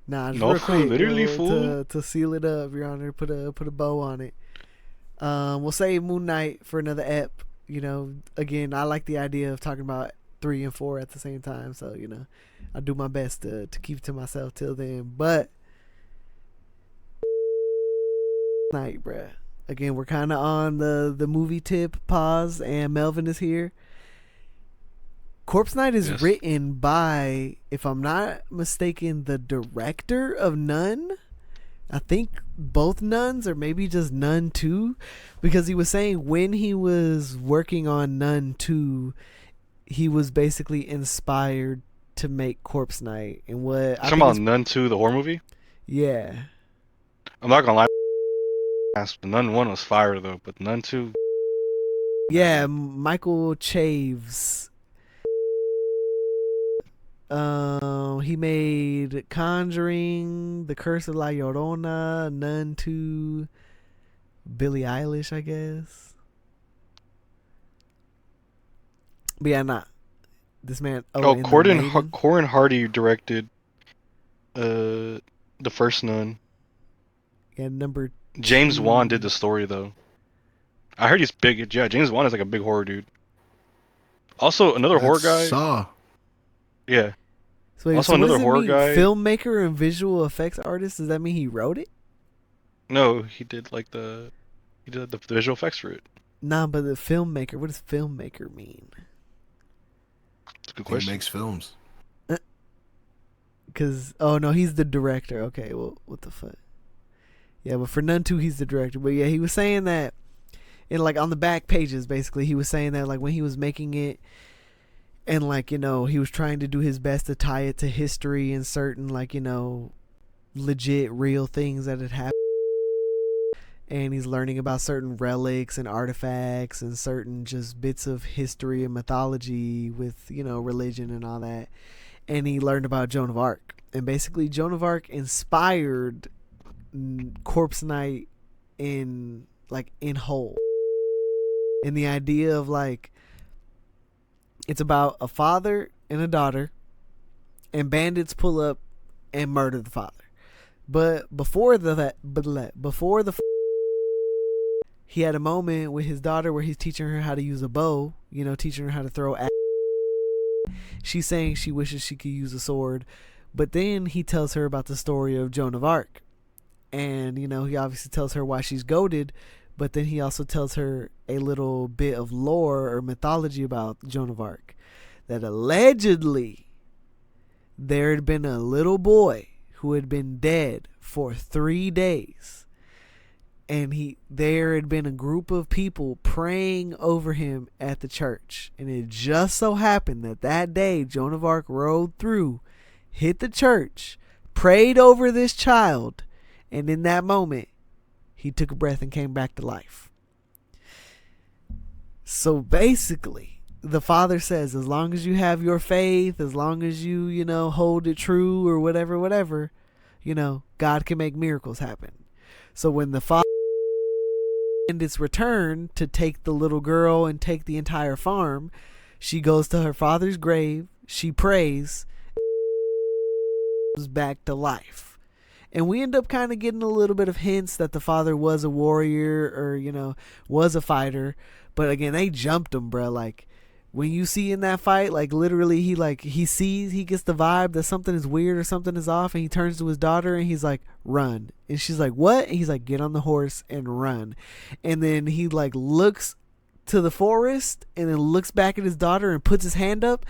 Nah, just No, real quick, literally, fool. to seal it up, Your Honor, put a bow on it. We'll save Moon Knight for another ep. You know, again, I like the idea of talking about 3 and 4 at the same time, so you know, I do my best to keep it to myself till then. But night, bruh. Again, we're kind of on the movie tip pause, and Melvin is here. Corpse Night is written by, if I'm not mistaken, the director of Nun. I think both Nuns, or maybe just Nun 2, because he was saying when he was working on Nun 2, he was basically inspired to make Corpse Night. And what talking about Nun 2, the horror movie? Yeah. I'm not gonna lie. The Nun 1 was fire though, but Nun 2. Yeah, Michael Chaves. He made Conjuring, The Curse of La Llorona, Nun 2, Billie Eilish, I guess. But yeah, not this man. Corin Hardy directed the first Nun. Yeah, number James 2. Wan did the story though. I heard he's big. Yeah, James Wan is like a big horror dude. Also, another horror guy. Saw. Yeah. So also, another horror guy. Filmmaker and visual effects artist. Does that mean he wrote it? No, he did the visual effects for it. Nah, but the filmmaker. What does filmmaker mean? That's a good question. He makes films. He's the director. Okay, well, what the fuck? Yeah, but for Nun 2, he's the director. But yeah, he was saying that, in like on the back pages, basically, he was saying that like when he was making it, and like, you know, he was trying to do his best to tie it to history and certain, like, you know, legit real things that had happened. And he's learning about certain relics and artifacts and certain just bits of history and mythology with, you know, religion and all that. And he learned about Joan of Arc. And basically Joan of Arc inspired Corpse Night in whole. And the idea of like, it's about a father and a daughter, and bandits pull up and murder the father. But before he had a moment with his daughter where he's teaching her how to use a bow, you know, teaching her how to throw. She's saying she wishes she could use a sword, but then he tells her about the story of Joan of Arc, and you know, he obviously tells her why she's goated. But then he also tells her a little bit of lore or mythology about Joan of Arc. That allegedly there had been a little boy who had been dead for 3 days. And there had been a group of people praying over him at the church. And it just so happened that day Joan of Arc rode through, hit the church, prayed over this child, and in that moment, he took a breath and came back to life. So basically, the father says, as long as you have your faith, as long as you, you know, hold it true or whatever, you know, God can make miracles happen. So when the father and its return to take the little girl and take the entire farm, she goes to her father's grave, she prays, and back to life. And we end up kind of getting a little bit of hints that the father was a warrior or, you know, was a fighter. But again, they jumped him, bro. Like, when you see in that fight, like, literally, he gets the vibe that something is weird or something is off. And he turns to his daughter and he's like, run. And she's like, what? And he's like, get on the horse and run. And then he, like, looks to the forest and then looks back at his daughter and puts his hand up.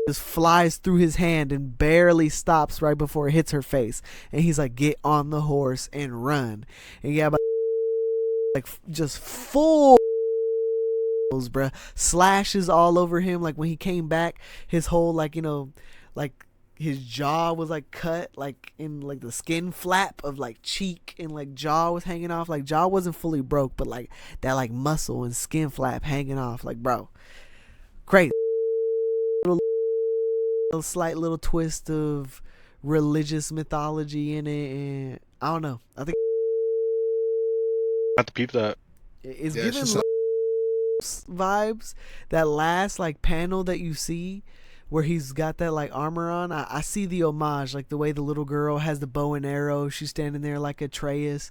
just flies through his hand and barely stops right before it hits her face. And he's like, get on the horse and run. And yeah, but like just full bruh, slashes all over him. Like when he came back, his whole like, you know, like his jaw was like cut, like in like the skin flap of like cheek and like jaw was hanging off. Like jaw wasn't fully broke, but like that like muscle and skin flap hanging off. Like bro, crazy. A slight little twist of religious mythology in it, and I don't know. I think Have to peep that. it's Yeah, it's giving just vibes. That last like panel that you see where he's got that like armor on, I see the homage, like the way the little girl has the bow and arrow, she's standing there like Atreus,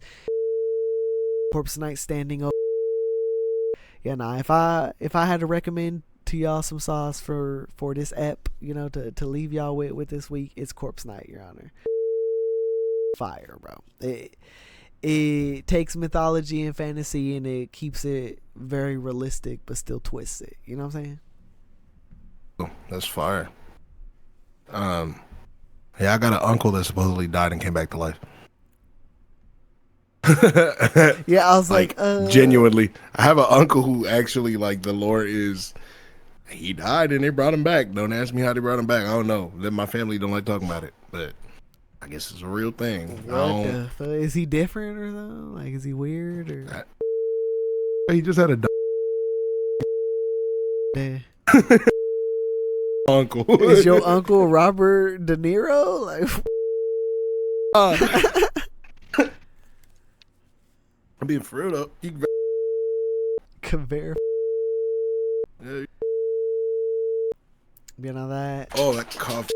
Corpse Knight standing over. Yeah, nah, if I had to recommend to y'all some sauce for this ep, you know, to leave y'all with this week, it's Corpse Knight, Your Honor. Fire, bro. It takes mythology and fantasy and it keeps it very realistic but still twists it. You know what I'm saying? That's fire. Yeah, I got an uncle that supposedly died and came back to life. Yeah, I was like genuinely, I have an uncle who actually like the lore is he died and they brought him back. Don't ask me how they brought him back. I don't know. Then my family don't like talking about it, but I guess it's a real thing. What the fuck? Is he different or something? Like, is he weird or? He just had a Yeah. uncle. Is your uncle Robert De Niro? Like, I'm being for real though. You can verify. yeah. You know that. Oh, that cough.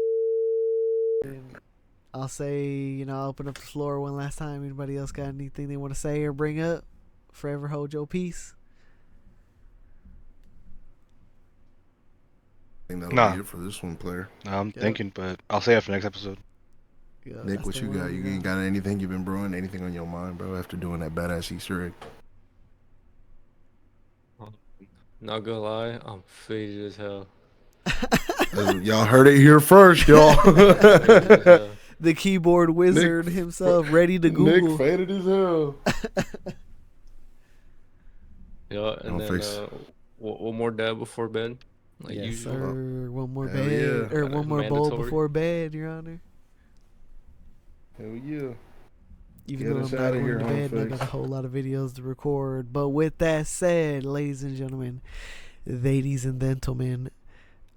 I'll say, you know, I'll open up the floor one last time. Anybody else got anything they want to say or bring up? Forever hold your peace. I think that'll Nah. be it for this one, player. I'm thinking, but I'll say it for next episode. Yeah, Nick, that's what the you got? one, You ain't got anything you've been brewing? Anything on your mind, bro? After doing that badass Easter egg. Not gonna lie, I'm faded as hell. Y'all heard it here first, y'all. Faded as hell. The keyboard wizard himself, ready to Google. Nick faded as hell. Yeah, and then Homfex. one more dab before bed, like Yes, usual. sir. One more Hell bed yeah. or one more bowl Mandatory. before bed, Your Honor. Hell yeah. Even Get though us I'm not outta going here, to bed, and I Homfex. got a whole lot of videos to record. But with that said, ladies and gentlemen, ladies and gentlemen,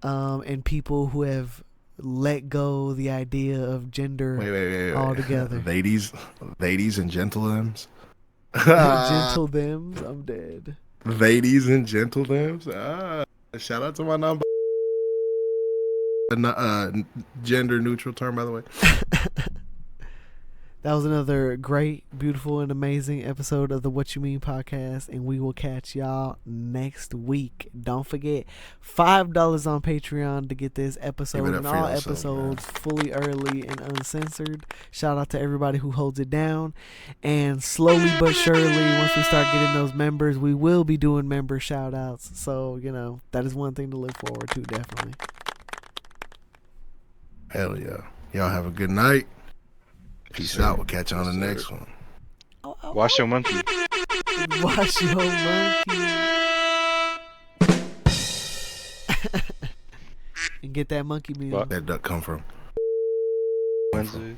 and people who have let go the idea of gender Wait. altogether. Ladies and gentlemen. Gentle thems, I'm dead. Ladies and gentlemen. Shout out to my gender neutral term, by the way. That was another great, beautiful, and amazing episode of the What You Mean podcast, and we will catch y'all next week. Don't forget, $5 on Patreon to get this episode Give it up and for all yourself, episodes fully early and uncensored. Shout out to everybody who holds it down. And slowly but surely, once we start getting those members, we will be doing member shout outs. So, you know, that is one thing to look forward to, definitely. Hell yeah. Y'all have a good night. Peace out. We'll catch you on the next one. Wash your monkey. Wash your monkey. And get that monkey meal. What? Where'd that duck come from? Wednesdays.